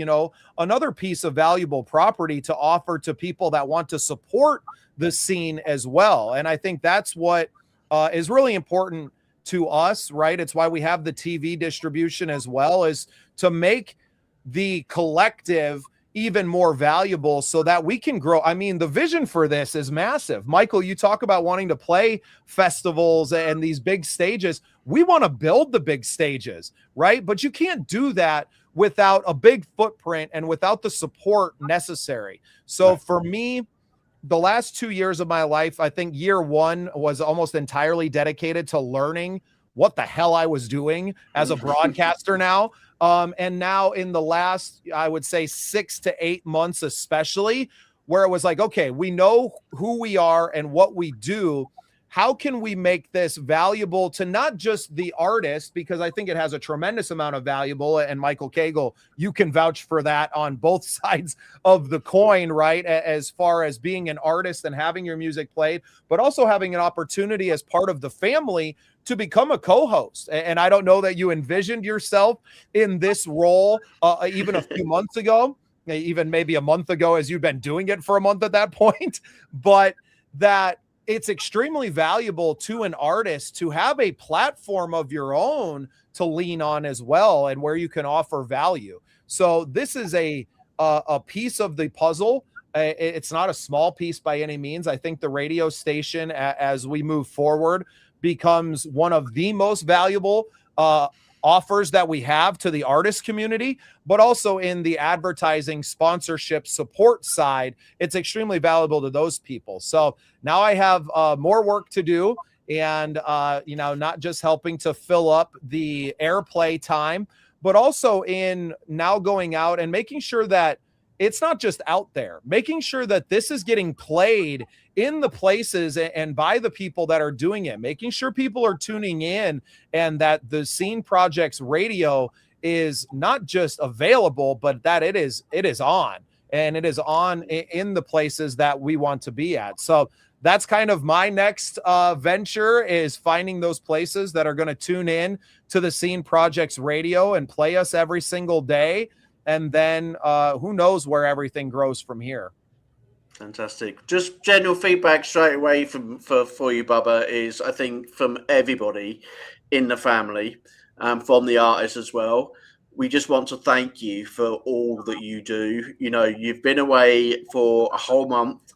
another piece of valuable property to offer to people that want to support the scene as well. And I think that's what is really important to us, right? It's why we have the TV distribution as well, is to make the collective even more valuable so that we can grow. I mean, the vision for this is massive. Michael, you talk about wanting to play festivals and these big stages. We want to build the big stages, right? But you can't do that without a big footprint and without the support necessary. So for me, the last 2 years of my life, I think year 1 was almost entirely dedicated to learning what the hell I was doing as a broadcaster now. And now in the last, I would say 6 to 8 months, especially, where it was like, okay, we know who we are and what we do. how can we make this valuable to not just the artist, because I think it has a tremendous amount of valuable, and Michael Cagle, you can vouch for that on both sides of the coin, right? As far as being an artist and having your music played, but also having an opportunity as part of the family to become a co-host. And I don't know that you envisioned yourself in this role even a few months ago, even maybe a month ago, as you've been doing it for a month at that point, but that it's extremely valuable to an artist to have a platform of your own to lean on as well, and where you can offer value. So this is a piece of the puzzle. It's not a small piece by any means. I think the radio station, as we move forward, becomes one of the most valuable offers that we have to the artist community, but also in the advertising, sponsorship, support side, it's extremely valuable to those people. So now I have more work to do, and not just helping to fill up the airplay time, but also in now going out and making sure that it's not just out there, making sure that this is getting played in the places and by the people that are doing it, making sure people are tuning in, and that the Scene Projects radio is not just available, but that it is on, and it is on in the places that we want to be at. So that's kind of my next venture, is finding those places that are going to tune in to the Scene Projects radio and play us every single day. And then who knows where everything grows from here. Fantastic. Just general feedback straight away for you, Bubba, is I think from everybody in the family, from the artists as well. We just want to thank you for all that you do. You know, you've been away for a whole month,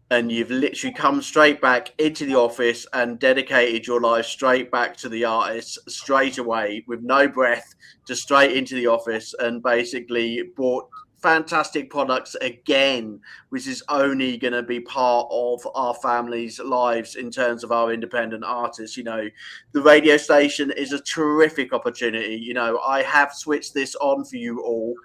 and you've literally come straight back into the office and dedicated your life straight back to the artists straight away with no breath, just straight into the office, and basically brought fantastic products again, which is only going to be part of our family's lives in terms of our independent artists. You know, the radio station is a terrific opportunity. You know, I have switched this on for you all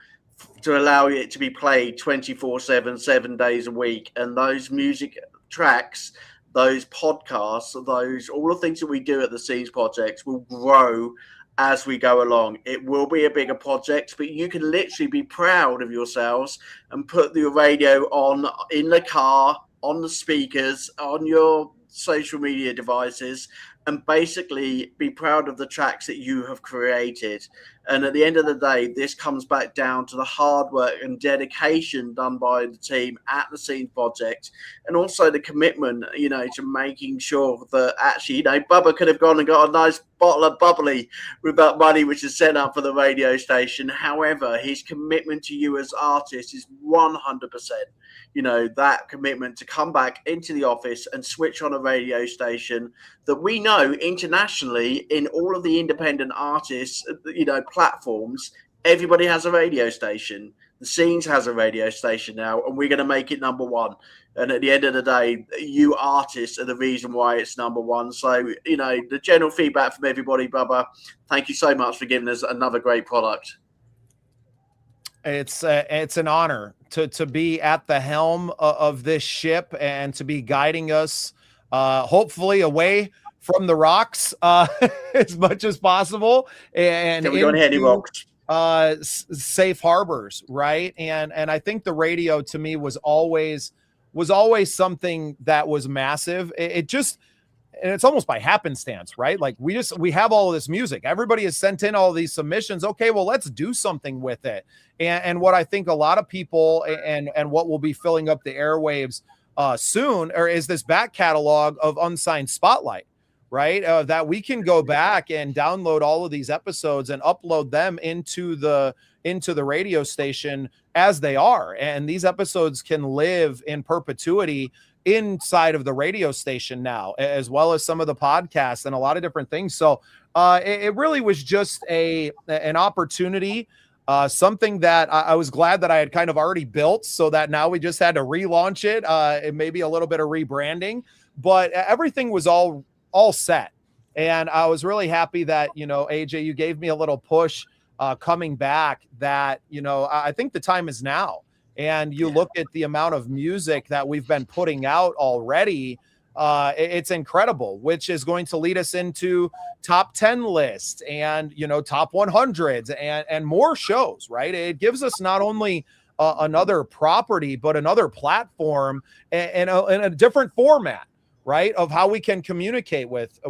to allow it to be played 24/7, 7 days a week. And those music tracks, those podcasts, those all the things that we do at the Scenes Projects will grow as we go along. It will be a bigger project, but you can literally be proud of yourselves and put the radio on in the car, on the speakers, on your social media devices, and basically be proud of the tracks that you have created. And at the end of the day, this comes back down to the hard work and dedication done by the team at the Scene Project, and also the commitment, you know, to making sure that actually, you know, Bubba could have gone and got a nice bottle of bubbly with that money which is set up for the radio station. However, his commitment to you as artists is 100%. You know, that commitment to come back into the office and switch on a radio station that we know internationally in all of the independent artists, you know, platforms, everybody has a radio station. The Scenes has a radio station now, and we're going to make it number one. And at the end of the day, you artists are the reason why it's number one. So, you know, the general feedback from everybody, Bubba, thank you so much for giving us another great product. It's an honor to be at the helm of this ship and to be guiding us, hopefully away from the rocks as much as possible, and we don't hit any rocks. Safe harbors, right? And I think the radio to me was always something that was massive. It just, and it's almost by happenstance, right? Like we have all of this music. Everybody has sent in all these submissions. Okay, well, let's do something with it. And what I think a lot of people and what will be filling up the airwaves soon is this back catalog of Unsigned Spotlight, right? That we can go back and download all of these episodes and upload them into the radio station as they are. And these episodes can live in perpetuity inside of the radio station now, as well as some of the podcasts and a lot of different things. So it really was just an opportunity, something that I was glad that I had kind of already built, so that now we just had to relaunch it, and maybe a little bit of rebranding, but everything was all set. And I was really happy that, you know, AJ, you gave me a little push coming back, that, you know, I think the time is now. And you look at the amount of music that we've been putting out already, It's incredible, which is going to lead us into top 10 lists and, top 100s and more shows, right? It gives us not only another property, but another platform and a different format, right, of how we can communicate with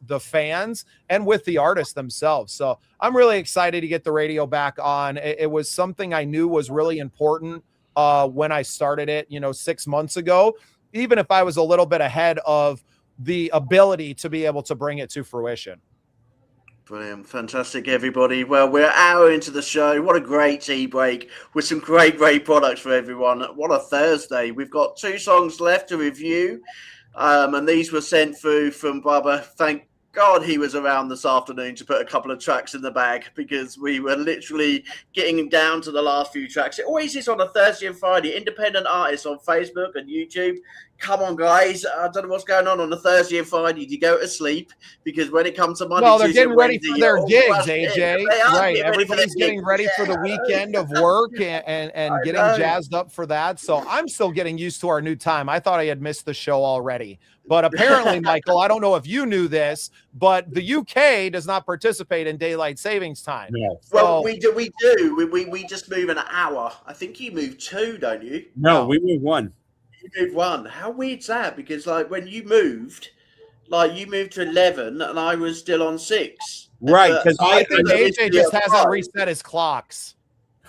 the fans and with the artists themselves. So I'm really excited to get the radio back on. It was something I knew was really important when I started it, 6 months ago, even if I was a little bit ahead of the ability to be able to bring it to fruition. Brilliant. Fantastic, everybody. Well, we're an hour into the show. What a great tea break with some great products for everyone. What a Thursday. We've got 2 songs left to review. And these were sent through from Bubba. Thank God he was around this afternoon to put a couple of tracks in the bag, because we were literally getting down to the last few tracks. It always is on a Thursday and Friday. Independent artists on Facebook and YouTube. Come on, guys. I don't know what's going on a Thursday and Friday. You go to sleep, because when it comes to Monday, they're Tuesday, getting ready for their gigs, AJ. Right. Everybody's getting ready for the weekend of work and getting jazzed up for that. So I'm still getting used to our new time. I thought I had missed the show already. But apparently, Michael, I don't know if you knew this, but the UK does not participate in daylight savings time. No. So, Well, we do. We just move an hour. I think you move 2, don't you? No, we move 1. You moved 1. How weird's that? Because when you moved to 11 and I was still on 6. Right, because I think AJ just hasn't reset his clocks.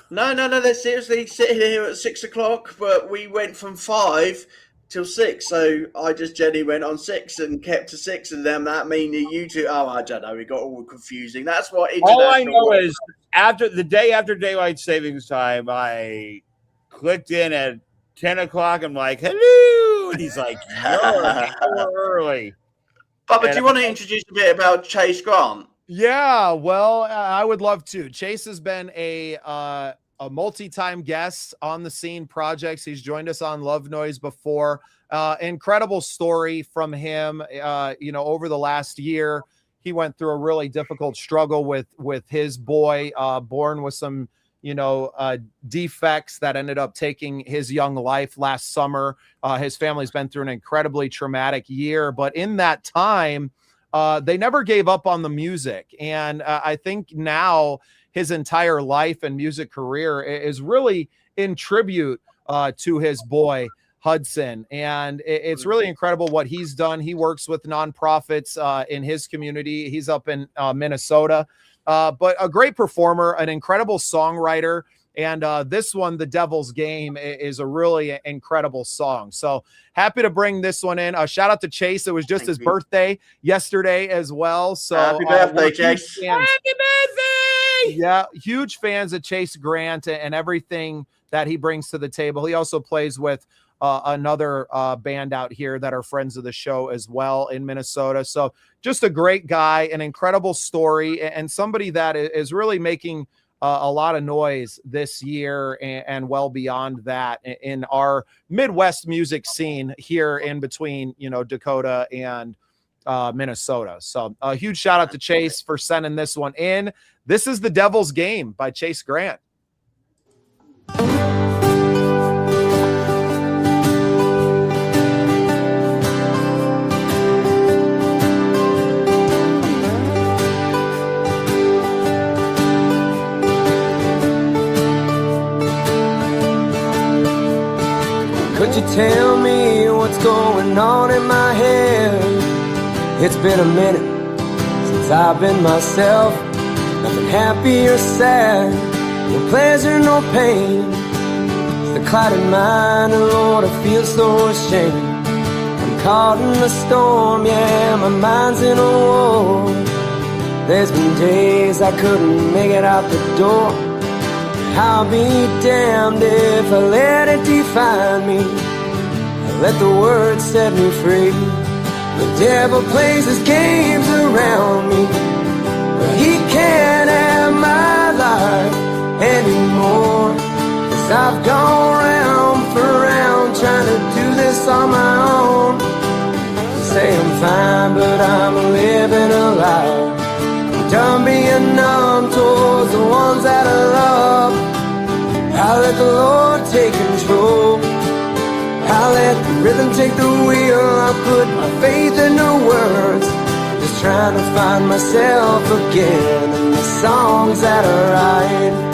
No. They're seriously sitting here at 6 o'clock, but we went from 5 till 6. So I just generally went on 6 and kept to 6, and then that mean you two. Oh, I don't know. It got all confusing. That's what. All I know is after daylight savings time, I clicked in at 10 o'clock. I'm like, hello. And he's like, you're an hour early. But do you want to introduce a bit about Chase Grant? Yeah, well, I would love to. Chase has been a multi-time guest on the Scene projects. He's joined us on Love Noise before. Incredible story from him. Over the last year, he went through a really difficult struggle with his boy, born with some defects that ended up taking his young life last summer. His family's been through an incredibly traumatic year, but in that time, they never gave up on the music. And I think now his entire life and music career is really in tribute to his boy, Hudson. And it's really incredible what he's done. He works with nonprofits in his community. He's up in Minnesota. But a great performer, an incredible songwriter. And this one, The Devil's Game, is a really incredible song. So happy to bring this one in. Shout out to Chase. It was just his birthday yesterday as well. So happy birthday, Chase. Happy birthday! Yeah, huge fans of Chase Grant and everything that he brings to the table. He also plays with another band out here that are friends of the show as well in Minnesota. So just a great guy, an incredible story, and somebody that is really making a lot of noise this year and well beyond that in our Midwest music scene here in between, Dakota and Minnesota. So a huge shout out to Chase for sending this one in. This is The Devil's Game by Chase Grant. Could you tell me what's going on in my head? It's been a minute since I've been myself. Nothing happy or sad, no pleasure, no pain. It's the clouded mind, and Lord, I feel so ashamed. I'm caught in the storm, yeah, my mind's in a war. There's been days I couldn't make it out the door. I'll be damned if I let it define me. I let the words set me free. The devil plays his games around me, but he can't have my life anymore. 'Cause I've gone round for round trying to do this on my own. They say I'm fine, but I'm living a lie. Done being numb towards the ones that I love. I let the Lord take control. I let the rhythm take the wheel. I put my trying to find myself again in the songs that I write.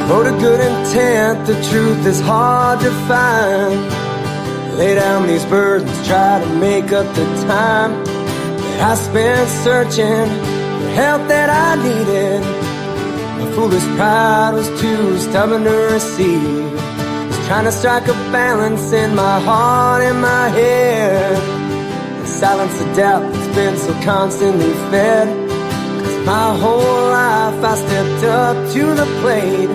Wrote a good intent, the truth is hard to find. Lay down these burdens, try to make up the time that I spent searching for help that I needed. My foolish pride was too stubborn to receive. Was trying to strike a balance in my heart and my head, and silence the doubt that's been so constantly fed. 'Cause my whole life I stepped up to the plate,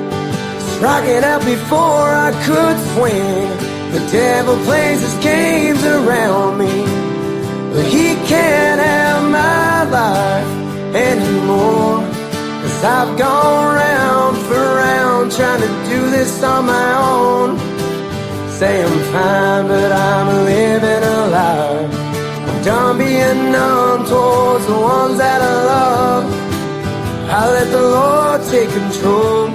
rocking out before I could swing. The devil plays his games around me, but he can't have my life anymore. 'Cause I've gone round for round trying to do this on my own. Say I'm fine, but I'm living a lie. I'm done being numb towards the ones that I love. I let the Lord take control.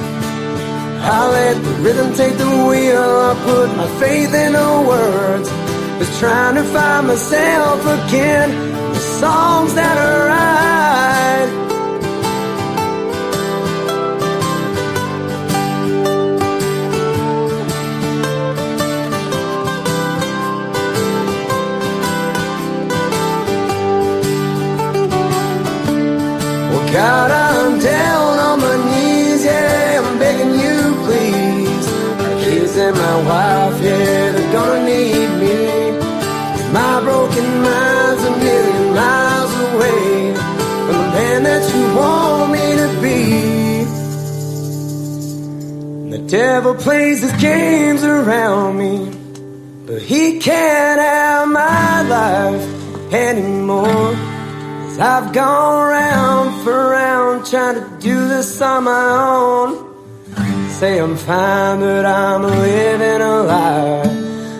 I let the rhythm take the wheel. I put my faith in the words. Was trying to find myself again. The songs that I write. Well, God, I'm down on my knees, yeah, I'm begging you. And my wife, yeah, they're gonna need me. 'Cause my broken mind's a million miles away from the man that you want me to be. The devil plays his games around me, but he can't have my life anymore. 'Cause I've gone round for round trying to do this on my own. Say I'm fine, but I'm living a lie.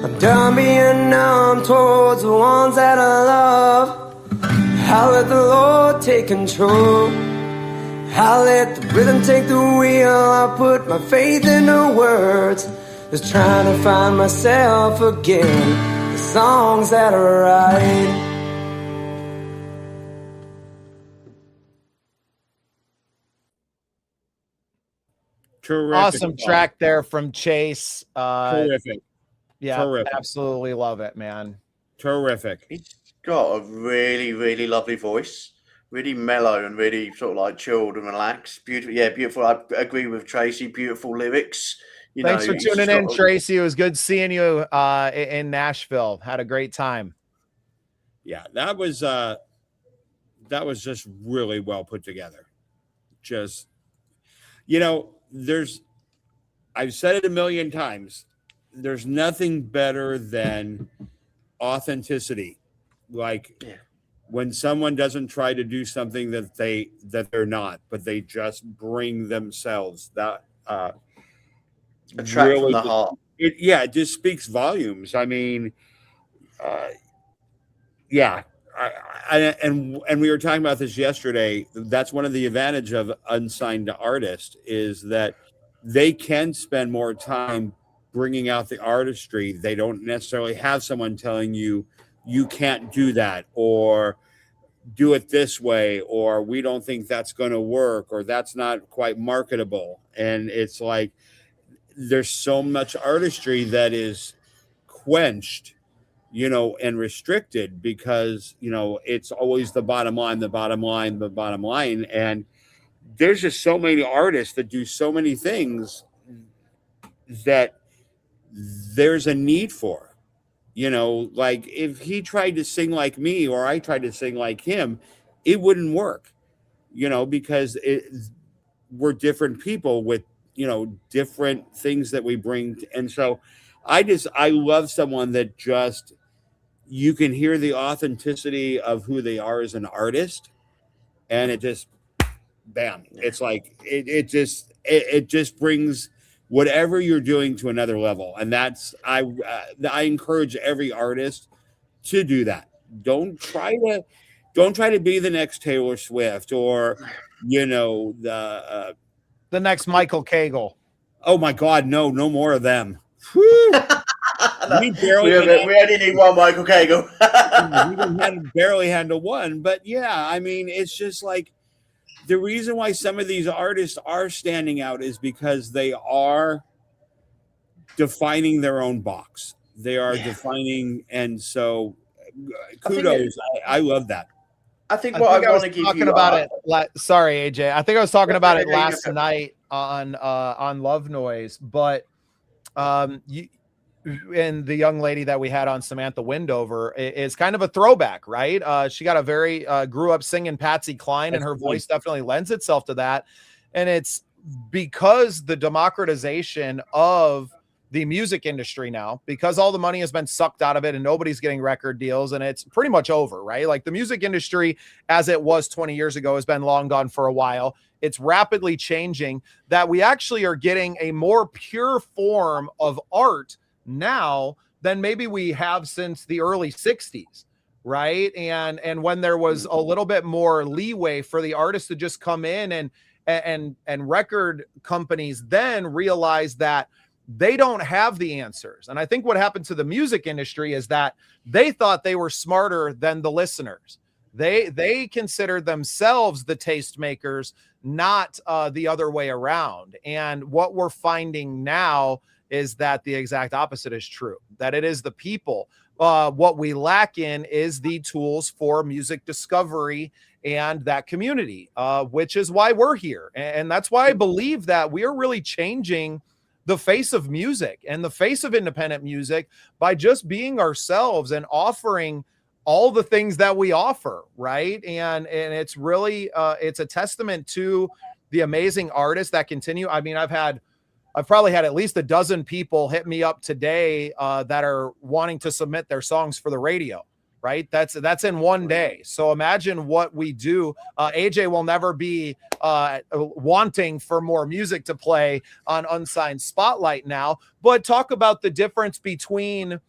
I'm done being numb towards the ones that I love. I'll let the Lord take control. I'll let the rhythm take the wheel. I'll put my faith in the words. Just trying to find myself again. The songs that I write. Terrific. Awesome track there from Chase. Terrific. Yeah, Terrific. absolutely love it, man. Terrific. He's got a really, really lovely voice. Really mellow and really sort of like chilled and relaxed. Beautiful. Yeah, beautiful. I agree with Tracy. Beautiful lyrics. Thanks for tuning in, Tracy. It was good seeing you in Nashville. Had a great time. Yeah, that was just really well put together. Just, I've said it a million times. There's nothing better than authenticity. Like when someone doesn't try to do something that they're not, but they just bring themselves. That a track really, from the heart. It just speaks volumes. I mean, and we were talking about this yesterday. That's one of the advantage of unsigned artists is that they can spend more time bringing out the artistry. They don't necessarily have someone telling you can't do that or do it this way, or we don't think that's going to work, or that's not quite marketable. And it's like there's so much artistry that is quenched, and restricted because, it's always the bottom line. And there's just so many artists that do so many things that there's a need for, like if he tried to sing like me or I tried to sing like him, it wouldn't work, because we're different people with, different things that we bring. And so I love someone that just, you can hear the authenticity of who they are as an artist, and it just, bam. It's like, it just brings whatever you're doing to another level. And that's, I encourage every artist to do that. Don't try to, Don't try to be the next Taylor Swift or, the next Michael Cagle. Oh my God, no more of them. Whew. We only need one Michael Cagle. We can barely handle one, but yeah, I mean, it's just like the reason why some of these artists are standing out is because they are defining their own box. They are defining, and so kudos. I love that. I think what I want to give talking you about it. Sorry, AJ. I think I was talking about it last night on Love Noise, but you and the young lady that we had on, Samantha Windover, is kind of a throwback, right? She got a very grew up singing Patsy Cline, and her voice definitely lends itself to that. And it's because the democratization of the music industry now, because all the money has been sucked out of it and nobody's getting record deals, and it's pretty much over, right? Like the music industry as it was 20 years ago has been long gone for a while. It's rapidly changing, that we actually are getting a more pure form of art now than maybe we have since the early 60s, right? And when there was a little bit more leeway for the artists to just come in, and record companies then realized that they don't have the answers. And I think what happened to the music industry is that they thought they were smarter than the listeners. They considered themselves the tastemakers, not the other way around. And what we're finding now is that the exact opposite is true, that it is the people. What we lack in is the tools for music discovery and that community, which is why we're here. And that's why I believe that we are really changing the face of music and the face of independent music by just being ourselves and offering all the things that we offer, right? And it's really it's a testament to the amazing artists that continue. I mean, I've probably had at least a dozen people hit me up today that are wanting to submit their songs for the radio, right? That's in one day. So imagine what we do. AJ will never be wanting for more music to play on Unsigned Spotlight now, but talk about the difference between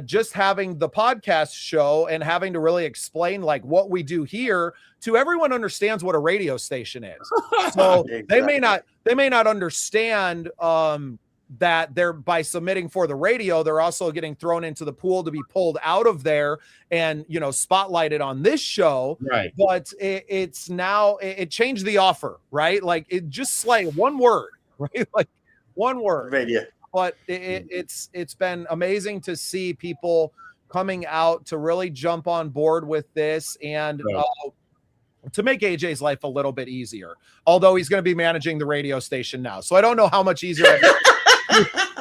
just having the podcast show and having to really explain like what we do here to everyone understands what a radio station is. So Exactly. they may not understand that they're, by submitting for the radio, they're also getting thrown into the pool to be pulled out of there and, spotlighted on this show. Right. But it's now, it changed the offer, right? Like it just like one word, right? Like one word. Radio. But it's been amazing to see people coming out to really jump on board with this and to make AJ's life a little bit easier. Although he's going to be managing the radio station now, so I don't know how much easier.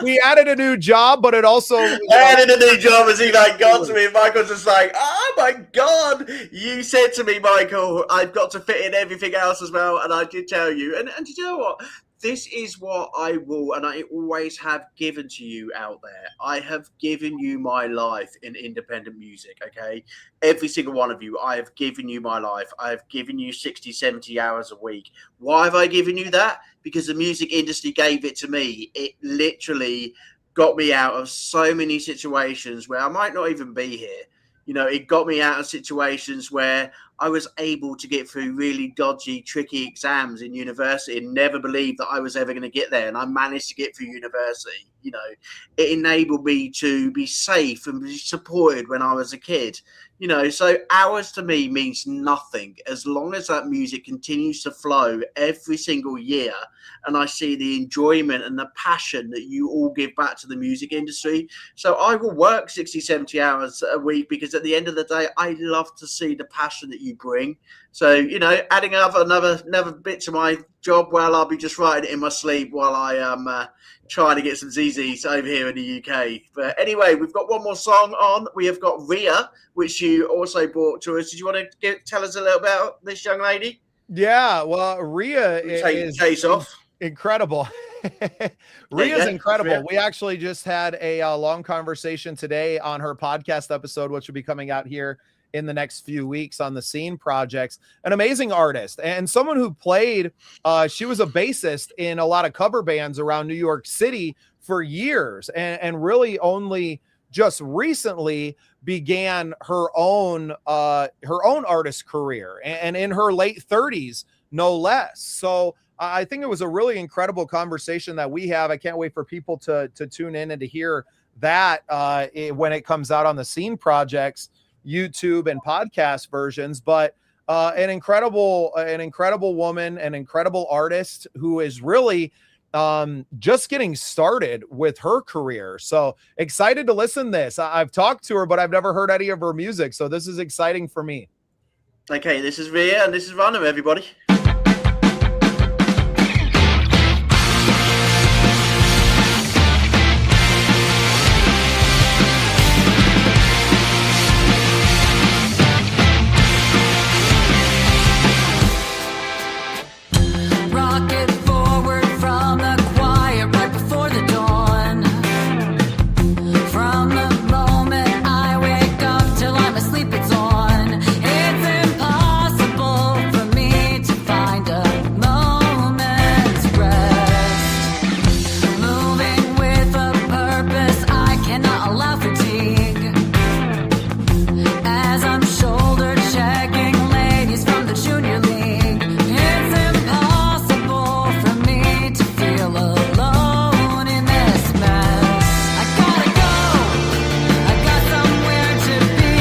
We added a new job, but it also added a new job as he got to me. And Michael's just like, oh my God, you said to me, Michael, I've got to fit in everything else as well. And I did tell you. And you know what? This is what I will, and I always have given to you out there. I have given you my life in independent music, okay? Every single one of you, I have given you my life. I have given you 60, 70 hours a week. Why have I given you that? Because the music industry gave it to me. It literally got me out of so many situations where I might not even be here. It got me out of situations where I was able to get through really dodgy, tricky exams in university and never believed that I was ever going to get there. And I managed to get through university. It enabled me to be safe and be supported when I was a kid. So hours to me means nothing as long as that music continues to flow every single year. And I see the enjoyment and the passion that you all give back to the music industry. So I will work 60, 70 hours a week because at the end of the day, I love to see the passion that you bring. So, adding another bit to my job, well, I'll be just writing it in my sleep while I am trying to get some ZZs over here in the UK. But anyway, we've got one more song on. We have got Rhea, which you also brought to us. Did you want to tell us a little about this young lady? Yeah, well, Rhea is Chase off. Incredible. Rhea's incredible. Rhea. We actually just had a long conversation today on her podcast episode, which will be coming out here in the next few weeks on the Scene Projects. An amazing artist and someone who played, she was a bassist in a lot of cover bands around New York City for years and really only just recently began her own artist career, and in her late 30s, no less. So I think it was a really incredible conversation that we have. I can't wait for people to tune in and to hear that when it comes out on the Scene Project's YouTube and podcast versions. But an incredible woman, an incredible artist who is really just getting started with her career. So excited to listen to this. I've talked to her, but I've never heard any of her music. So this is exciting for me. Okay, this is Rhea and this is Random, everybody. Rocket forward from the quiet right before the dawn. From the moment I wake up till I'm asleep, it's on. It's impossible for me to find a moment's rest. Moving with a purpose, I cannot allow fatigue. As I'm shoulder checking ladies from the junior league, it's impossible for me to feel alone in this mess. I gotta go, I got somewhere to be.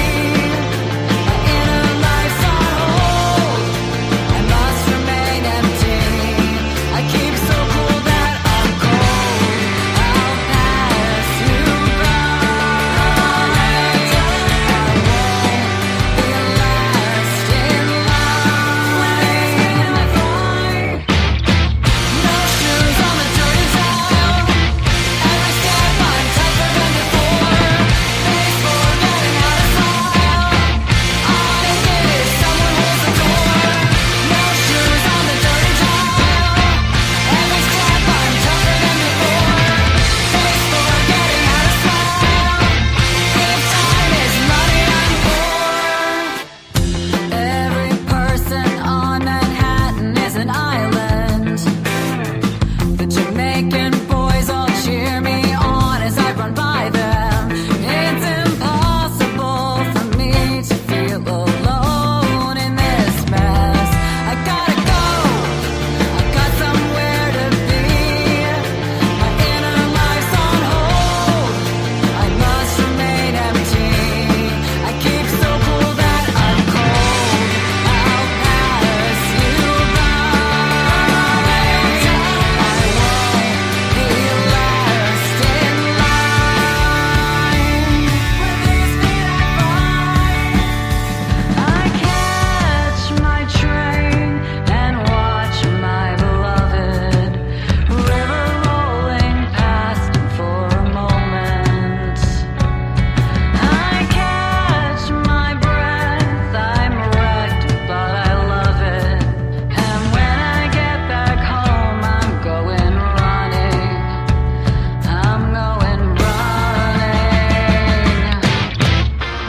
My inner life's on hold, I must remain empty. I keep so cool that I'm cold, I'll pass you by. I won't be last in line. No shoes on the dirty tile. Every step I'm tougher than before. Face forgetting how to smile. All I need is someone holds the door. No shoes on the dirty tile. Every step I'm tougher than before. Face forgetting how to smile. If time is money, I'm poor. Every person on Manhattan is an island. The Jamaican boys all cheer me on as I run by them. It's impossible for me to feel alone in this mess. I gotta go, I got somewhere to be. My inner life's on hold, I must remain empty. I keep so cool that I'm cold, I'll pass you by. I won't be last in line. With these feet I fly, I catch my train and watch my beloved river rolling past for a moment. I catch my breath, I'm wrecked, but I love it. And when I get back home, I'm going running. I'm going running.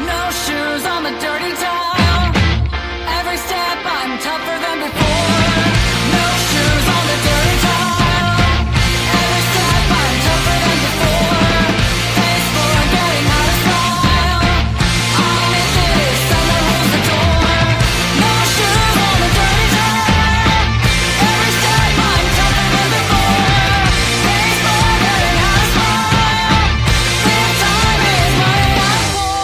No shoes on the dirty tile. Every step I'm tougher than before. No shoes on the dirty tile. Every step I'm tougher than before. Face forgetting how to smile. All I need is someone holds the door. No shoes on the dirty tile. Every step I'm tougher than before. Face forgetting how to smile. If time is money, I'm poor.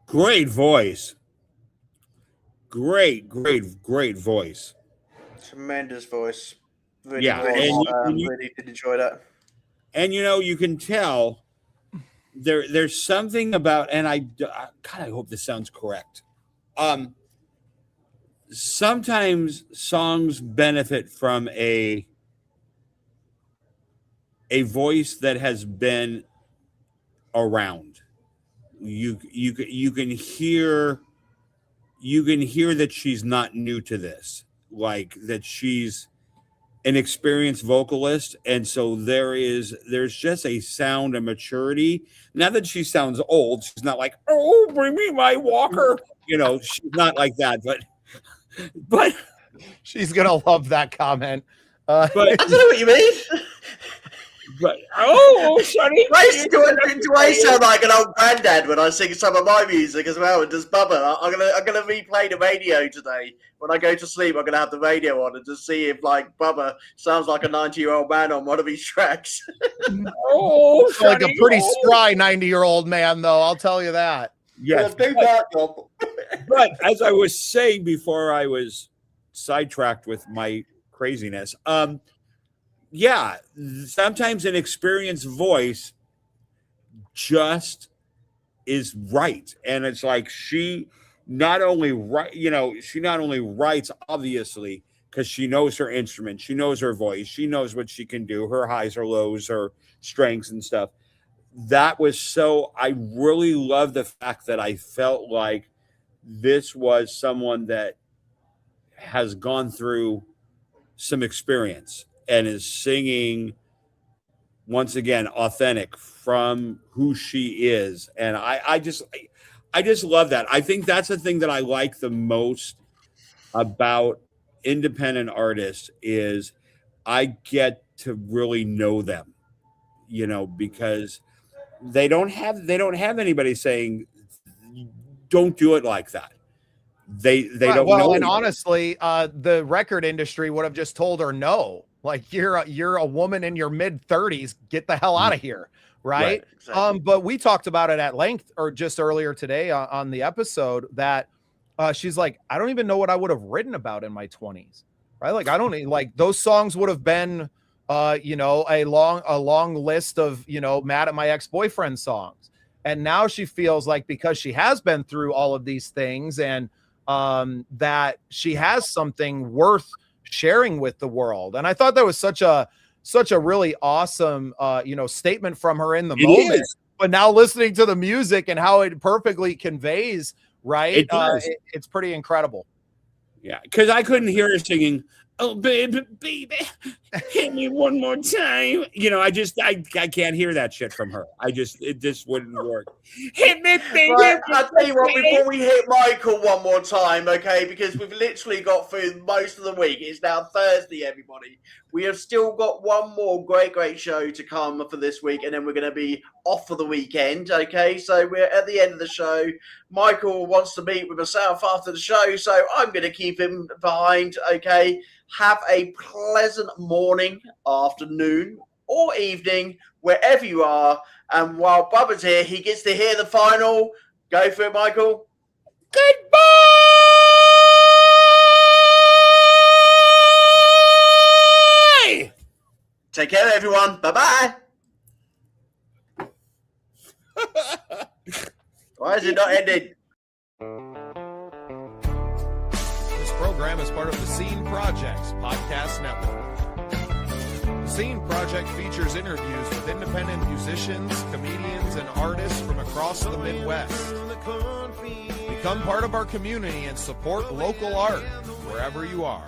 Great voice. Great voice. Tremendous voice. Really Yeah, was, and you- really did enjoy that. And you can tell there's something about, and God, I hope this sounds correct. Sometimes songs benefit from a voice that has been around. You can hear that she's not new to this, like that she's an experienced vocalist, and so there's just a sound and maturity. Not that she sounds old, she's not like, oh, bring me my walker, she's not like that, but She's gonna love that comment. I don't know what you mean. But Sonny, do I sound like an old granddad when I sing some of my music as well? And does Bubba? I'm gonna replay the radio today. When I go to sleep, I'm gonna have the radio on and just see if like Bubba sounds like a 90-year-old man on one of these tracks. Like a pretty spry 90-year-old man, though. I'll tell you that. Yes, but as I was saying before, I was sidetracked with my craziness. Yeah, sometimes an experienced voice just is right, and it's like she not only writes obviously because she knows her instrument, she knows her voice, she knows what she can do, her highs, her lows, her strengths and stuff. That was so. I really love the fact that I felt like this was someone that has gone through some experience and is singing once again authentic from who she is. And I just love that. I think that's the thing that I like the most about independent artists is I get to really know them, because they don't have anybody saying don't do it like that. They don't know. And honestly, the record industry would have just told her no. Like you're a woman in your mid 30s. Get the hell out of here, right? Exactly. But we talked about it at length, or just earlier today on the episode that she's like, I don't even know what I would have written about in my 20s, right? Like I don't like those songs would have been, a long list of mad at my ex-boyfriend songs, and now she feels like because she has been through all of these things and that she has something worth sharing with the world. And I thought that was such a really awesome statement from her in the moment. But now listening to the music and how it perfectly conveys, right? It's pretty incredible. Yeah, because I couldn't hear her singing, "Oh baby, hit me one more time." I can't hear that shit from her. It just wouldn't work. Hit me, baby. Right, I'll tell you what, before we hit Michael one more time, okay, because we've literally got through most of the week. It's now Thursday, everybody. We have still got one more great show to come for this week, and then we're going to be off for the weekend, okay? So we're at the end of the show. Michael wants to meet with myself after the show, so I'm going to keep him behind, okay? Have a pleasant morning, afternoon, or evening, wherever you are. And while Bubba's here, he gets to hear the final. Go for it, Michael. Goodbye! Take care, everyone. Bye-bye. Why is it not ending? This program is part of the Scene Project's podcast network. The Scene Project features interviews with independent musicians, comedians, and artists from across the Midwest. Become part of our community and support local art wherever you are.